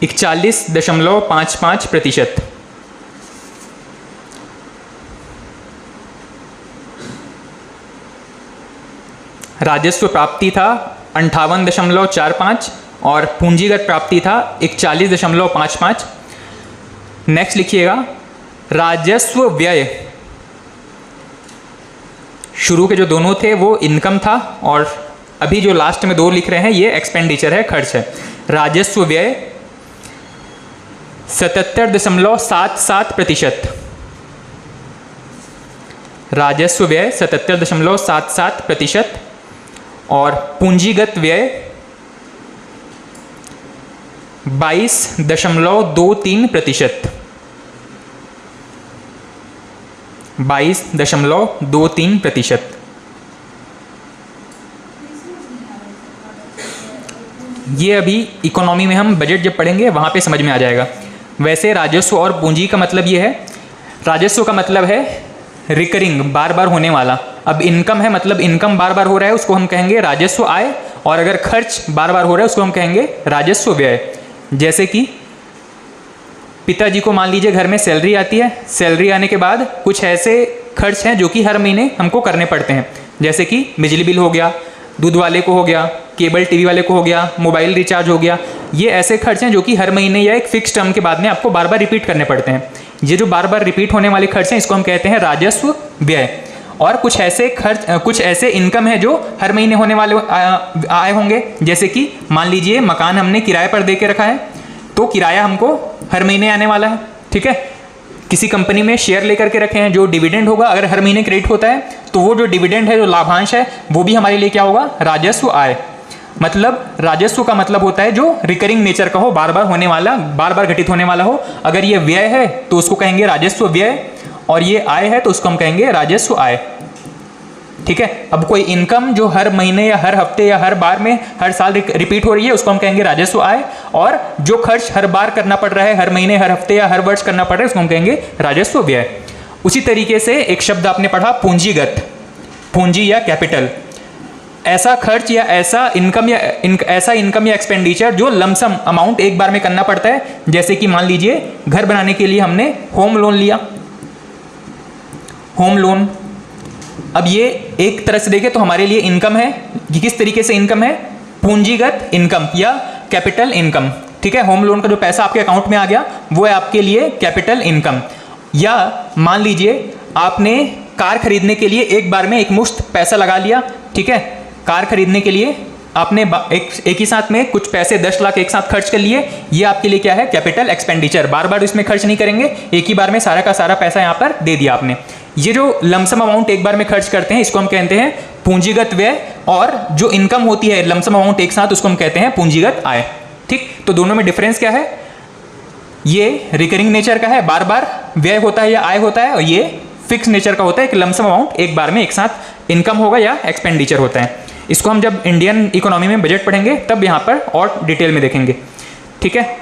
41.55%। राजस्व प्राप्ति था 58.45 और पूंजीगत प्राप्ति था 41.55। नेक्स्ट लिखिएगा राजस्व व्यय। शुरू के जो दोनों थे वो इनकम था और अभी जो लास्ट में 2 लिख रहे हैं ये एक्सपेंडिचर है, खर्च है। राजस्व व्यय 77.77%। राजस्व व्यय 77.77% और पूंजीगत व्यय 22.23%। 22.23%। ये अभी इकोनॉमी में हम बजट जब पढ़ेंगे वहाँ पे समझ में आ जाएगा। वैसे राजस्व और पूंजी का मतलब ये है, राजस्व का मतलब है रिकरिंग, बार बार होने वाला। अब इनकम है मतलब इनकम बार बार हो रहा है, उसको हम कहेंगे राजस्व आय, और अगर खर्च बार बार हो रहा है उसको हम कहेंगे राजस्व व्यय। जैसे कि पिताजी को मान लीजिए घर में सैलरी आती है, सैलरी आने के बाद कुछ ऐसे खर्च हैं जो कि हर महीने हमको करने पड़ते हैं, जैसे कि बिजली बिल हो गया, दूध वाले को हो गया, केबल टीवी वाले को हो गया, मोबाइल रिचार्ज हो गया। ये ऐसे खर्च हैं जो कि हर महीने या एक फिक्स टर्म के बाद में आपको बार बार रिपीट करने पड़ते हैं। ये जो बार बार रिपीट होने वाले खर्च हैं इसको हम कहते हैं राजस्व व्यय। और कुछ ऐसे खर्च, कुछ ऐसे इनकम है जो हर महीने होने वाले आए होंगे, जैसे कि मान लीजिए मकान हमने किराए पर दे के रखा है तो किराया हमको हर महीने आने वाला है। ठीक है, किसी कंपनी में शेयर लेकर के रखे हैं, जो डिविडेंड होगा अगर हर महीने क्रेडिट होता है तो वो जो डिविडेंड है, जो लाभांश है, वो भी हमारे लिए क्या होगा? राजस्व आय। मतलब राजस्व का मतलब होता है जो रिकरिंग नेचर का हो, बार बार होने वाला, बार बार घटित होने वाला हो। अगर ये व्यय है तो उसको कहेंगे राजस्व व्यय, और ये आय है तो उसको हम कहेंगे राजस्व आय। ठीक है, अब कोई इनकम जो हर महीने या हर हफ्ते या हर बार में हर साल रिपीट हो रही है उसको हम कहेंगे राजस्व आय, और जो खर्च हर बार करना पड़ रहा है, हर महीने हर हफ्ते या हर वर्ष करना पड़ रहा है, उसको हम कहेंगे राजस्व व्यय। उसी तरीके से एक शब्द आपने पढ़ा पूंजीगत, पूंजी या कैपिटल, ऐसा खर्च या ऐसा इनकम या एक्सपेंडिचर जो लमसम अमाउंट एक बार में करना पड़ता है। जैसे कि मान लीजिए घर बनाने के लिए हमने होम लोन लिया, होम लोन। अब ये एक तरह से देखें तो हमारे लिए इनकम है। ये किस तरीके से इनकम है? पूंजीगत इनकम या कैपिटल इनकम। ठीक है, होम लोन का जो पैसा आपके अकाउंट में आ गया वो है आपके लिए कैपिटल इनकम। या मान लीजिए आपने कार खरीदने के लिए एक बार में एक मुश्त पैसा लगा लिया। ठीक है, कार खरीदने के लिए आपने एक ही साथ में कुछ पैसे 10 लाख एक साथ खर्च कर लिए। ये आपके लिए क्या है? Capital expenditure. बार बार इसमें खर्च नहीं करेंगे, एक ही बार में सारा का सारा पैसा यहाँ पर दे दिया आपने। ये जो लमसम अमाउंट एक बार में खर्च करते हैं इसको हम कहते हैं पूंजीगत व्यय, और जो इनकम होती है लमसम अमाउंट एक साथ उसको हम कहते हैं पूंजीगत आय। ठीक, तो दोनों में डिफरेंस क्या है? ये रिकरिंग नेचर का है, बार बार व्यय होता है या आय होता है, और ये फिक्स नेचर का होता है कि लमसम अमाउंट एक बार में एक साथ इनकम होगा या एक्सपेंडिचर होता है। इसको हम जब इंडियन इकोनॉमी में बजट पढ़ेंगे तब यहाँ पर और डिटेल में देखेंगे। ठीक है,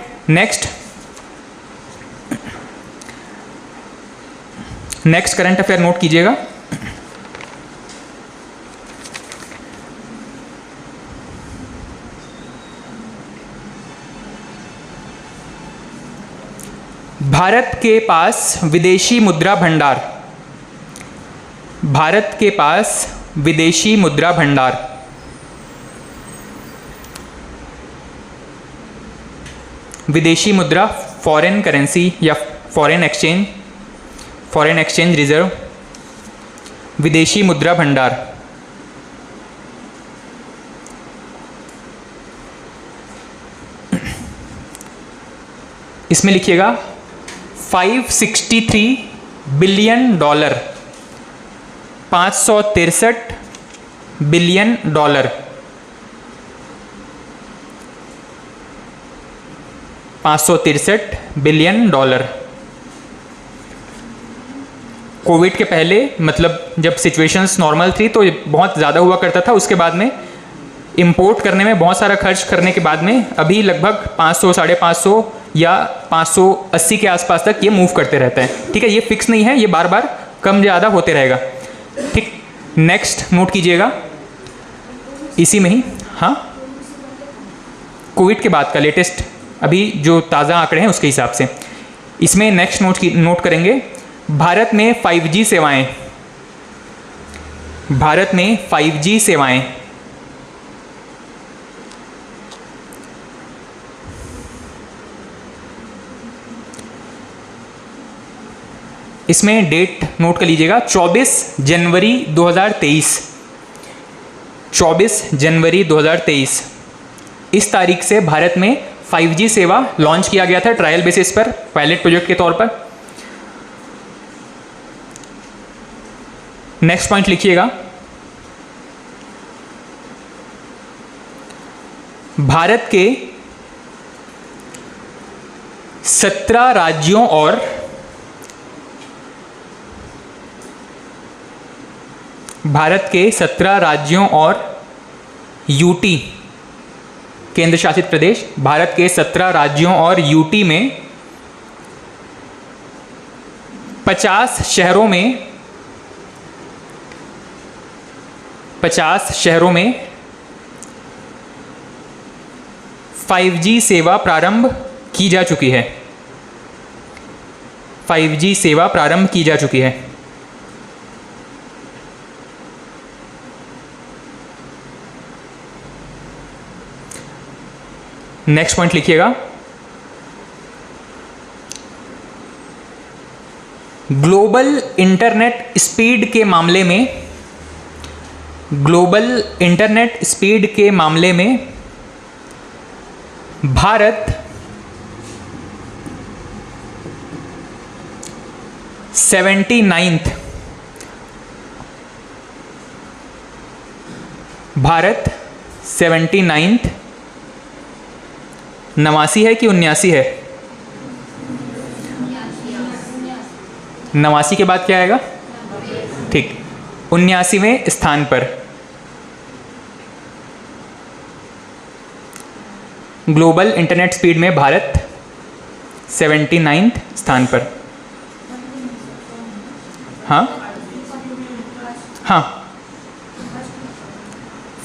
नेक्स्ट करंट अफेयर नोट कीजिएगा। भारत के पास विदेशी मुद्रा भंडार, भारत के पास विदेशी मुद्रा भंडार विदेशी मुद्रा फॉरेन करेंसी या फॉरेन एक्सचेंज रिजर्व, विदेशी मुद्रा भंडार। इसमें लिखिएगा $563 billion, 563 billion dollar, 563 billion dollar. Covid के पहले, मतलब जब सिचुएशंस नॉर्मल थी तो ये बहुत ज़्यादा हुआ करता था। उसके बाद में इंपोर्ट करने में बहुत सारा खर्च करने के बाद में अभी लगभग 500, 550 या 580 के आसपास तक ये मूव करते रहते हैं। ठीक है, ये फिक्स नहीं है, ये बार बार कम ज़्यादा होते रहेगा। ठीक, नेक्स्ट नोट कीजिएगा इसी में ही। हाँ, कोविड के बाद का लेटेस्ट अभी जो ताज़ा आंकड़े हैं उसके हिसाब से इसमें नेक्स्ट नोट करेंगे। भारत में 5G सेवाएं, भारत में 5G सेवाएं इसमें डेट नोट कर लीजिएगा 24 जनवरी 2023, 24 जनवरी 2023 इस तारीख से भारत में 5G सेवा लॉन्च किया गया था ट्रायल बेसिस पर, पायलट प्रोजेक्ट के तौर पर। नेक्स्ट पॉइंट लिखिएगा, भारत के 17 राज्यों और भारत के 17 राज्यों और यूटी केंद्र शासित प्रदेश, भारत के 17 राज्यों और यूटी में 50 शहरों में 5G सेवा प्रारंभ की जा चुकी है, 5G सेवा प्रारंभ की जा चुकी है। नेक्स्ट पॉइंट लिखिएगा, ग्लोबल इंटरनेट स्पीड के मामले में, ग्लोबल इंटरनेट स्पीड के मामले में भारत 79th, भारत 79th 89 है कि 79 है? 89 के बाद क्या आएगा? ठीक, 79वें स्थान पर। ग्लोबल इंटरनेट स्पीड में भारत 79वें स्थान पर। हाँ हाँ,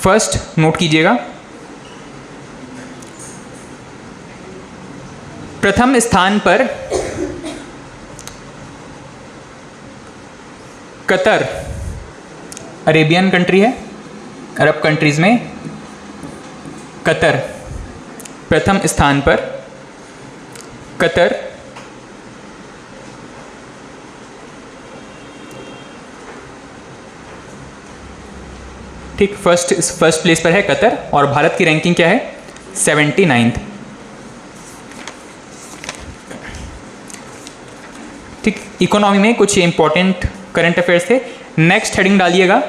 फर्स्ट नोट कीजिएगा। प्रथम स्थान पर कतर, अरेबियन कंट्री है, अरब कंट्रीज में कतर प्रथम स्थान पर। कतर ठीक, फर्स्ट प्लेस पर है कतर, और भारत की रैंकिंग क्या है? 79। ठीक, इकोनॉमी में कुछ इंपॉर्टेंट करंट अफेयर्स थे। नेक्स्ट हेडिंग डालिएगा।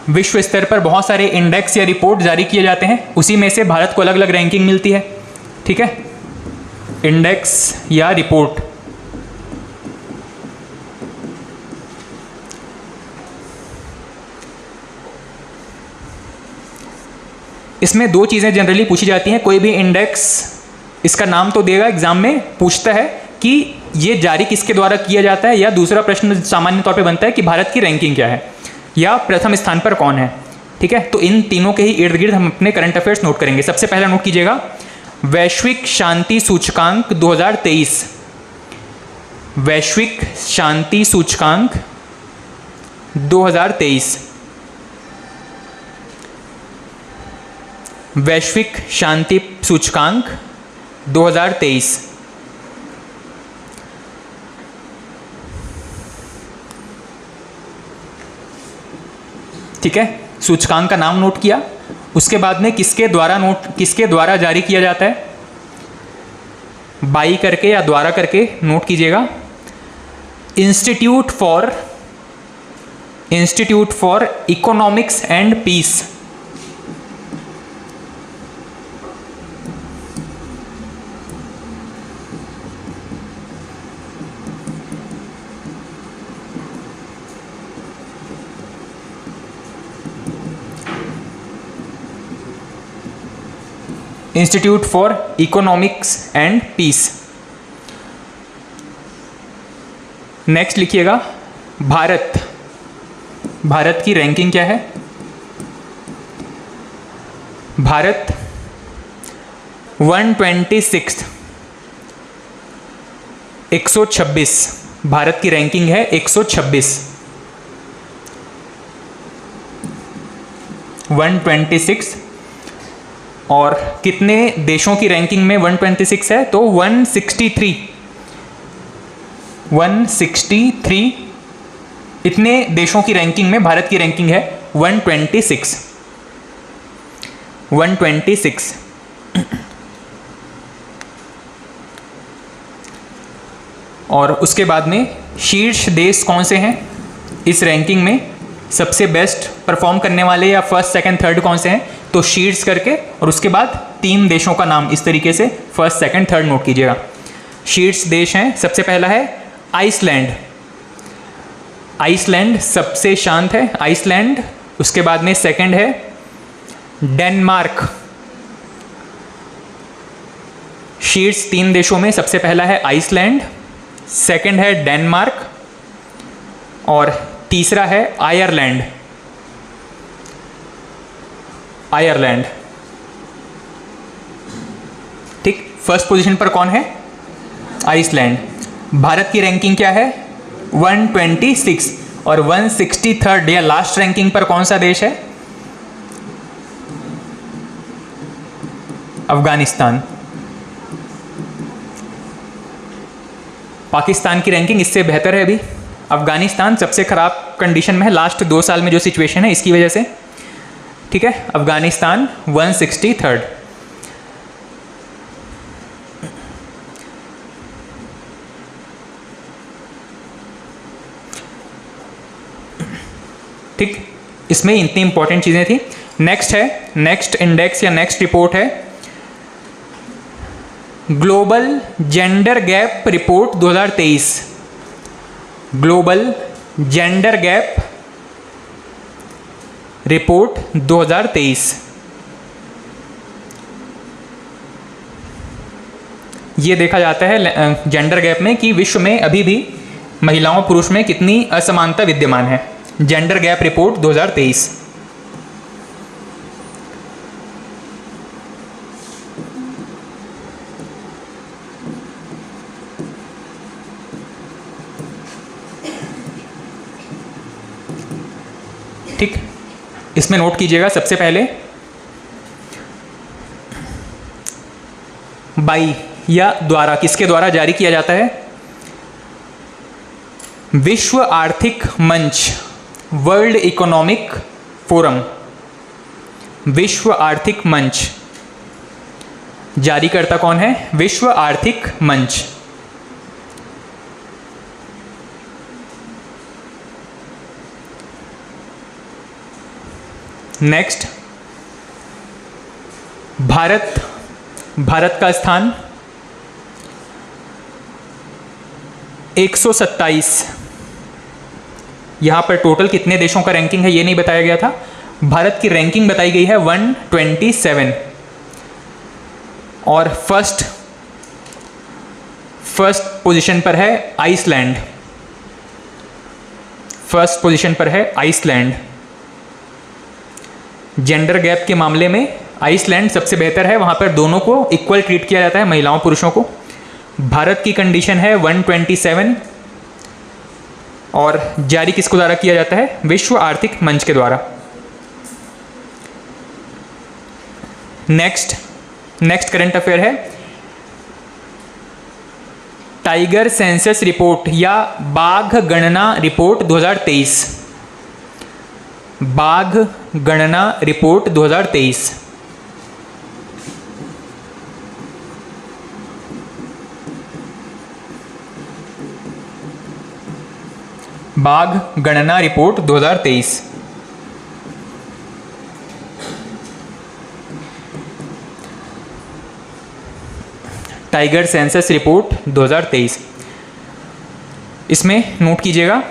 विश्व स्तर पर बहुत सारे इंडेक्स या रिपोर्ट जारी किए जाते हैं, उसी में से भारत को अलग अलग रैंकिंग मिलती है। ठीक है, इंडेक्स या रिपोर्ट। इसमें दो चीज़ें जनरली पूछी जाती हैं। कोई भी इंडेक्स, इसका नाम तो देगा एग्जाम में, पूछता है कि ये जारी किसके द्वारा किया जाता है, या दूसरा प्रश्न सामान्य तौर पे बनता है कि भारत की रैंकिंग क्या है या प्रथम स्थान पर कौन है। ठीक है, तो इन तीनों के ही इर्द गिर्द हम अपने करंट अफेयर्स नोट करेंगे। सबसे पहला नोट कीजिएगा, वैश्विक शांति सूचकांक 2023। वैश्विक शांति सूचकांक 2023। वैश्विक शांति सूचकांक 2023। ठीक है, सूचकांक का नाम नोट किया, उसके बाद में किसके द्वारा जारी किया जाता है, बाई करके या द्वारा करके नोट कीजिएगा। Institute for economics and peace. Institute for economics and peace. Next लिखिएगा, भारत की रैंकिंग क्या है? भारत 126, 126। भारत की रैंकिंग है 126, 126। और कितने देशों की रैंकिंग में 126 है? तो 163, 163 इतने देशों की रैंकिंग में भारत की रैंकिंग है 126, 126। और उसके बाद में शीर्ष देश कौन से हैं इस रैंकिंग में? सबसे बेस्ट परफॉर्म करने वाले या फर्स्ट सेकंड थर्ड कौन से हैं? तो शीर्ष करके, और उसके बाद 3 देशों का नाम इस तरीके से फर्स्ट सेकंड थर्ड नोट कीजिएगा। शीर्ष देश हैं, सबसे पहला है आइसलैंड। आइसलैंड सबसे शांत है, आइसलैंड। उसके बाद में सेकंड है डेनमार्क। शीर्ष 3 देशों में सबसे पहला है आइसलैंड, सेकंड है डेनमार्क, और तीसरा है आयरलैंड। आयरलैंड। ठीक, फर्स्ट पोजीशन पर कौन है? आइसलैंड। भारत की रैंकिंग क्या है? 126, और 163 या लास्ट रैंकिंग पर कौन सा देश है? अफगानिस्तान। पाकिस्तान की रैंकिंग इससे बेहतर है अभी। अफगानिस्तान सबसे खराब कंडीशन में है लास्ट 2 साल में जो सिचुएशन है इसकी वजह से। ठीक है, अफगानिस्तान 163। ठीक, इसमें इतनी इंपॉर्टेंट चीजें थी। नेक्स्ट इंडेक्स या नेक्स्ट रिपोर्ट है global gender gap report 2023, global gender gap report 2023। ये देखा जाता है जेंडर गैप में कि विश्व में अभी भी महिलाओं पुरुष में कितनी असमानता विद्यमान है। Gender gap report 2023। ठीक, इसमें नोट कीजिएगा सबसे पहले बाई या द्वारा, किसके द्वारा जारी किया जाता है? विश्व आर्थिक मंच, वर्ल्ड इकोनॉमिक फोरम, विश्व आर्थिक मंच। जारीकर्ता कौन है? विश्व आर्थिक मंच। नेक्स्ट, भारत, भारत का स्थान 127। यहां पर टोटल कितने देशों का रैंकिंग है ये नहीं बताया गया था। भारत की रैंकिंग बताई गई है 127 और फर्स्ट पोजीशन पर है आइसलैंड, फर्स्ट पोजीशन पर है आइसलैंड। जेंडर गैप के मामले में आइसलैंड सबसे बेहतर है, वहां पर दोनों को इक्वल ट्रीट किया जाता है, महिलाओं पुरुषों को। भारत की कंडीशन है 127 और जारी किसको द्वारा किया जाता है? विश्व आर्थिक मंच के द्वारा। नेक्स्ट करंट अफेयर है टाइगर सेंसस रिपोर्ट या बाघ गणना रिपोर्ट 2023, बाघ गणना रिपोर्ट 2023। बाघ गणना रिपोर्ट 2023। Tiger census report 2023। इसमें नोट कीजिएगा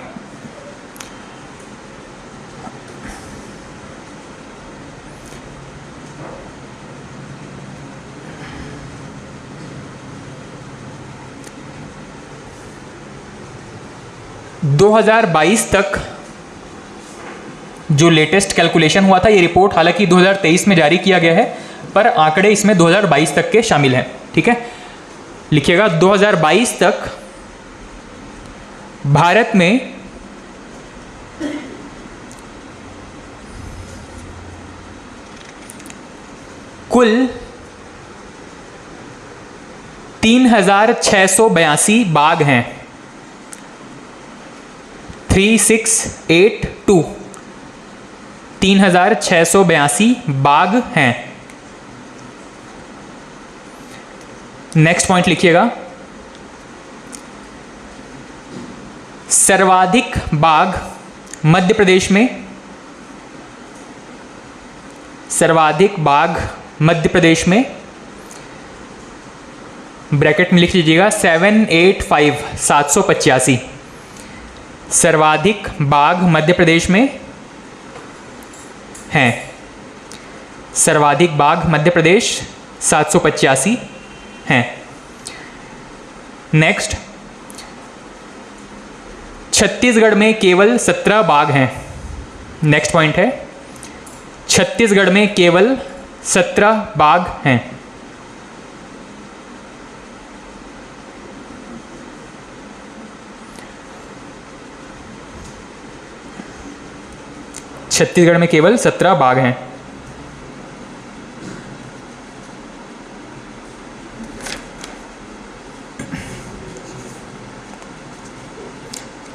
दो 2022 तक जो लेटेस्ट कैलकुलेशन हुआ था, ये रिपोर्ट हालांकि 2023 में जारी किया गया है पर आंकड़े इसमें 2022 तक के शामिल हैं। ठीक है, लिखिएगा 2022 तक भारत में कुल 3682 बाघ हैं। 3682 3682 बाघ हैं। नेक्स्ट पॉइंट लिखिएगा सर्वाधिक बाघ मध्य प्रदेश में, सर्वाधिक बाघ मध्य प्रदेश में, ब्रैकेट में लिख लीजिएगा 785 सर्वाधिक बाघ मध्य प्रदेश में हैं। सर्वाधिक बाघ मध्य प्रदेश 785 हैं। नेक्स्ट, छत्तीसगढ़ में केवल 17 बाघ हैं। नेक्स्ट पॉइंट है छत्तीसगढ़ में केवल 17 बाघ हैं। छत्तीसगढ़ में केवल 17 बाघ हैं।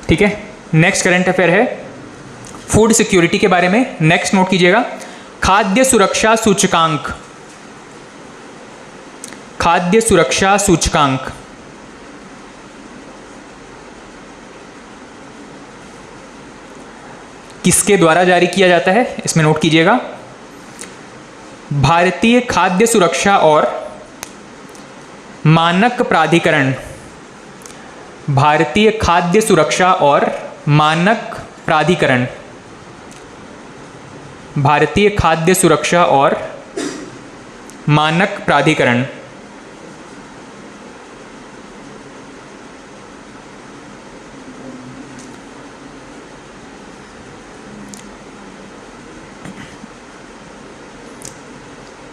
ठीक है, नेक्स्ट करंट अफेयर है फूड सिक्योरिटी के बारे में। नेक्स्ट नोट कीजिएगा खाद्य सुरक्षा सूचकांक, खाद्य सुरक्षा सूचकांक किसके द्वारा जारी किया जाता है? इसमें नोट कीजिएगा भारतीय खाद्य सुरक्षा और मानक प्राधिकरण, भारतीय खाद्य सुरक्षा और मानक प्राधिकरण, भारतीय खाद्य सुरक्षा और मानक प्राधिकरण।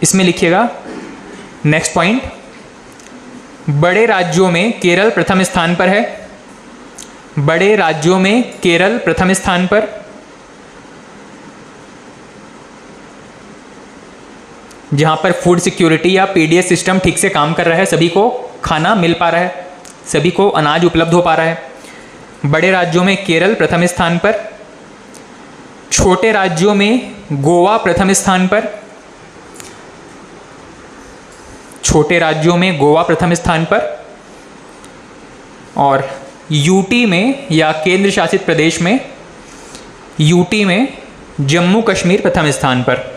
इसमें लिखिएगा नेक्स्ट पॉइंट, बड़े राज्यों में केरल प्रथम स्थान पर है। बड़े राज्यों में केरल प्रथम स्थान पर। जहां पर फूड सिक्योरिटी या पीडीएस सिस्टम ठीक से काम कर रहा है, सभी को खाना मिल पा रहा है, सभी को अनाज उपलब्ध हो पा रहा है। बड़े राज्यों में केरल प्रथम स्थान पर। छोटे राज्यों में गोवा प्रथम स्थान पर। छोटे राज्यों में गोवा प्रथम स्थान पर। और यूटी में या केंद्र शासित प्रदेश में, यूटी में जम्मू कश्मीर प्रथम स्थान पर।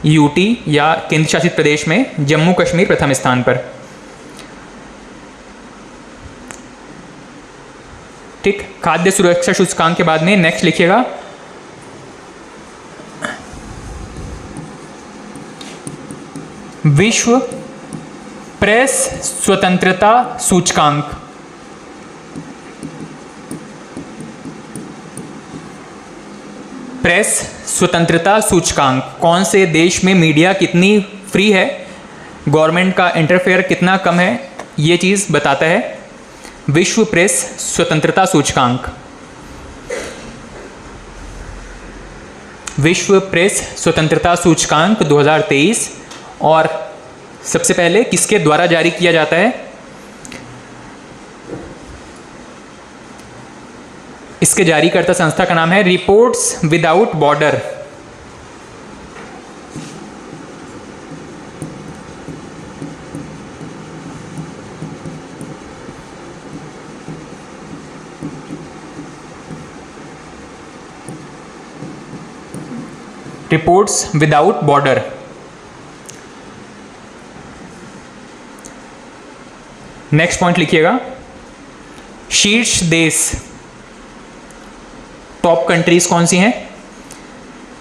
यूटी या केंद्र शासित प्रदेश में जम्मू कश्मीर प्रथम स्थान पर। ठीक, खाद्य सुरक्षा सूचकांक के बाद में नेक्स्ट लिखिएगा विश्व प्रेस स्वतंत्रता सूचकांक। प्रेस स्वतंत्रता सूचकांक, कौन से देश में मीडिया कितनी फ्री है, गवर्नमेंट का इंटरफेयर कितना कम है, ये चीज़ बताता है विश्व प्रेस स्वतंत्रता सूचकांक। विश्व प्रेस स्वतंत्रता सूचकांक 2023। और सबसे पहले किसके द्वारा जारी किया जाता है? इसके जारीकर्ता संस्था का नाम है reports without border. Reports without border. Next point लिखिएगा शीर्ष देश, टॉप कंट्रीज कौन सी हैं,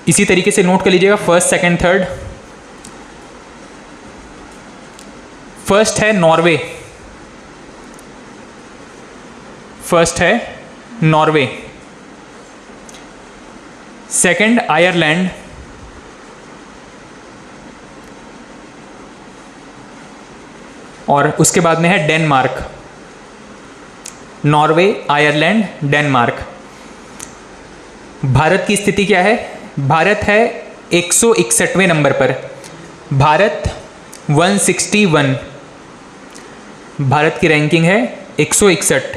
इसी तरीके से नोट कर लीजिएगा फर्स्ट, सेकंड, थर्ड। फर्स्ट है नॉर्वे, फर्स्ट है नॉर्वे। Second Ireland. और उसके बाद में है Denmark. Norway, Ireland, Denmark. Bharat की स्थिति क्या है? भारत है 161वें नंबर पर। भारत 161, भारत की रैंकिंग है 161।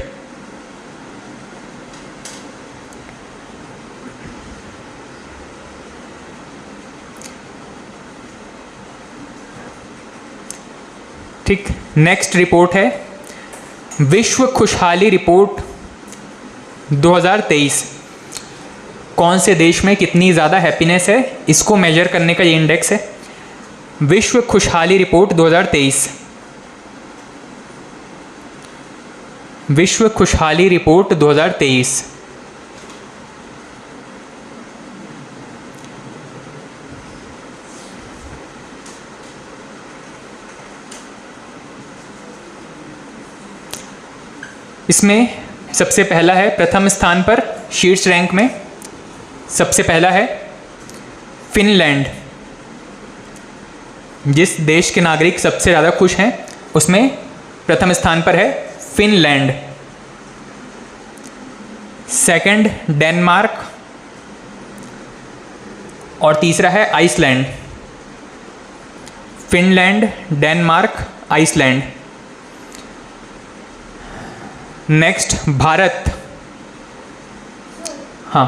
ठीक, नेक्स्ट रिपोर्ट है विश्व खुशहाली रिपोर्ट 2023। कौन से देश में कितनी ज़्यादा हैप्पीनेस है, इसको मेजर करने का ये इंडेक्स है। विश्व खुशहाली रिपोर्ट 2023। विश्व खुशहाली रिपोर्ट 2023। इसमें सबसे पहला है प्रथम स्थान पर शीर्ष रैंक में, सबसे पहला है फिनलैंड। जिस देश के नागरिक सबसे ज़्यादा खुश हैं उसमें प्रथम स्थान पर है फिनलैंड। सेकंड डेनमार्क और तीसरा है Iceland. Finland, Denmark, Iceland. Next Bharat. हाँ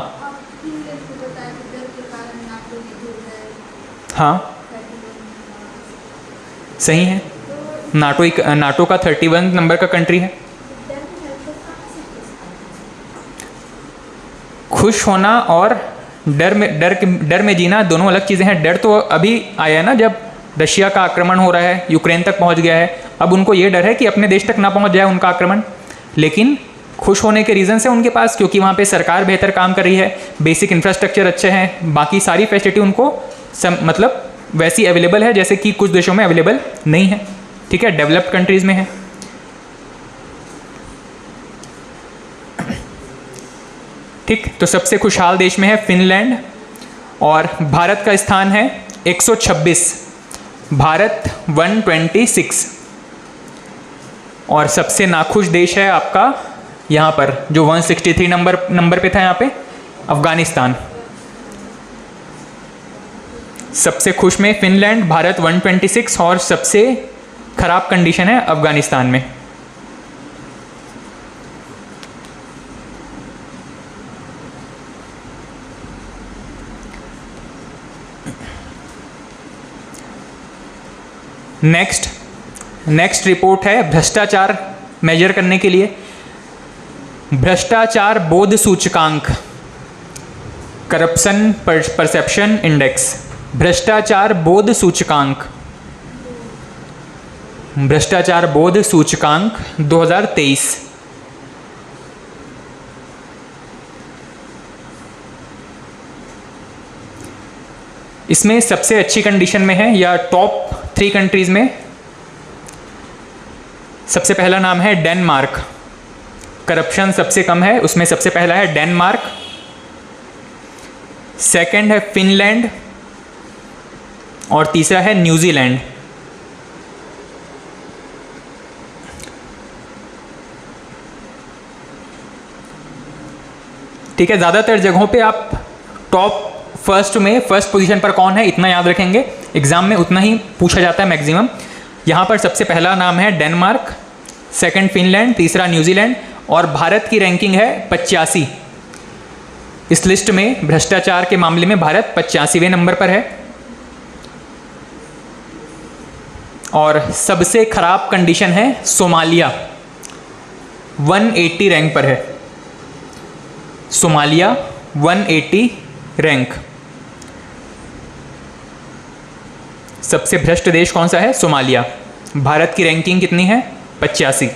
हाँ सही है, नाटो का 31 नंबर का कंट्री है। खुश होना और डर में जीना दोनों अलग चीज़ें हैं। डर तो अभी आया है ना, जब रशिया का आक्रमण हो रहा है, यूक्रेन तक पहुंच गया है, अब उनको ये डर है कि अपने देश तक ना पहुंच जाए उनका आक्रमण। लेकिन खुश होने के रीज़न है उनके पास, क्योंकि वहाँ पे सरकार बेहतर काम कर रही है, बेसिक इंफ्रास्ट्रक्चर अच्छे हैं, बाकी सारी फैसिलिटी उनको मतलब वैसी अवेलेबल है जैसे कि कुछ देशों में अवेलेबल नहीं है। ठीक है, डेवलप्ड कंट्रीज़ में है। ठीक, तो सबसे खुशहाल देश में है फिनलैंड, और भारत का स्थान है 126, भारत 126, और सबसे नाखुश देश है आपका यहाँ पर जो 163 नंबर पे था यहाँ पे, अफगानिस्तान। सबसे खुश में फिनलैंड, भारत 126, और सबसे खराब कंडीशन है अफगानिस्तान में। नेक्स्ट रिपोर्ट है भ्रष्टाचार मेजर करने के लिए, भ्रष्टाचार बोध सूचकांक, करप्शन परसेप्शन इंडेक्स, भ्रष्टाचार बोध सूचकांक, भ्रष्टाचार बोध सूचकांक 2023। इसमें सबसे अच्छी कंडीशन में है या टॉप 3 कंट्रीज में सबसे पहला नाम है डेनमार्क, करप्शन सबसे कम है उसमें, सबसे पहला है डेनमार्क, सेकंड है फिनलैंड, और तीसरा है न्यूजीलैंड। ठीक है, ज़्यादातर जगहों पे आप टॉप फर्स्ट पोजीशन पर कौन है इतना याद रखेंगे, एग्जाम में उतना ही पूछा जाता है मैक्सिमम। यहाँ पर सबसे पहला नाम है डेनमार्क, सेकंड फिनलैंड, तीसरा न्यूजीलैंड, और भारत की रैंकिंग है 85। इस लिस्ट में भ्रष्टाचार के मामले में भारत 85वें नंबर पर है, और सबसे खराब कंडीशन है सोमालिया, 180 रैंक पर है, सोमालिया 180 रैंक। सबसे भ्रष्ट देश कौन सा है? सोमालिया। भारत की रैंकिंग कितनी है? 85।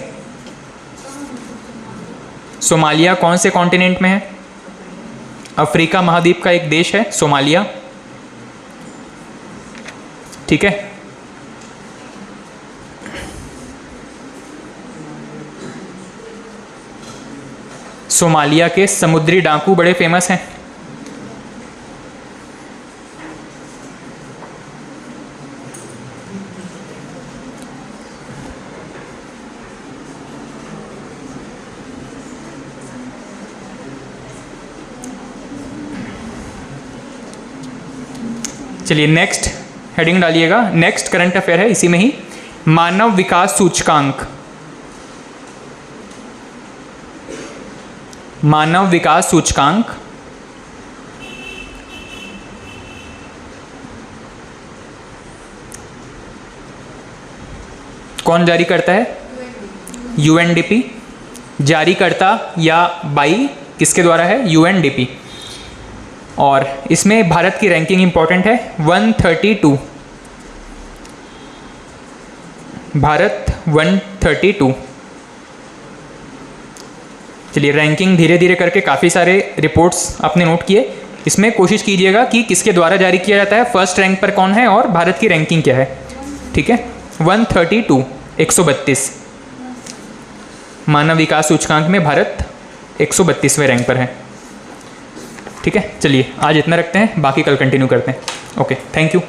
सोमालिया कौन से कॉन्टिनेंट में है? अफ्रीका महाद्वीप का एक देश है सोमालिया। ठीक है, सोमालिया के समुद्री डाकू बड़े फेमस हैं। चलिए नेक्स्ट हेडिंग डालिएगा, नेक्स्ट करंट अफेयर है इसी में ही, मानव विकास सूचकांक। मानव विकास सूचकांक कौन जारी करता है? यूएनडीपी। जारी करता या बाई किसके द्वारा है? यूएनडीपी। और इसमें भारत की रैंकिंग इंपॉर्टेंट है, 132। भारत 132। चलिए रैंकिंग धीरे धीरे करके काफ़ी सारे रिपोर्ट्स आपने नोट किए, इसमें कोशिश कीजिएगा कि किसके द्वारा जारी किया जाता है, फर्स्ट रैंक पर कौन है और भारत की रैंकिंग क्या है। ठीक है, 132, 132 मानव विकास सूचकांक में भारत 132वें रैंक पर है। ठीक है, चलिए आज इतना रखते हैं, बाकी कल कंटिन्यू करते हैं। Okay, thank you.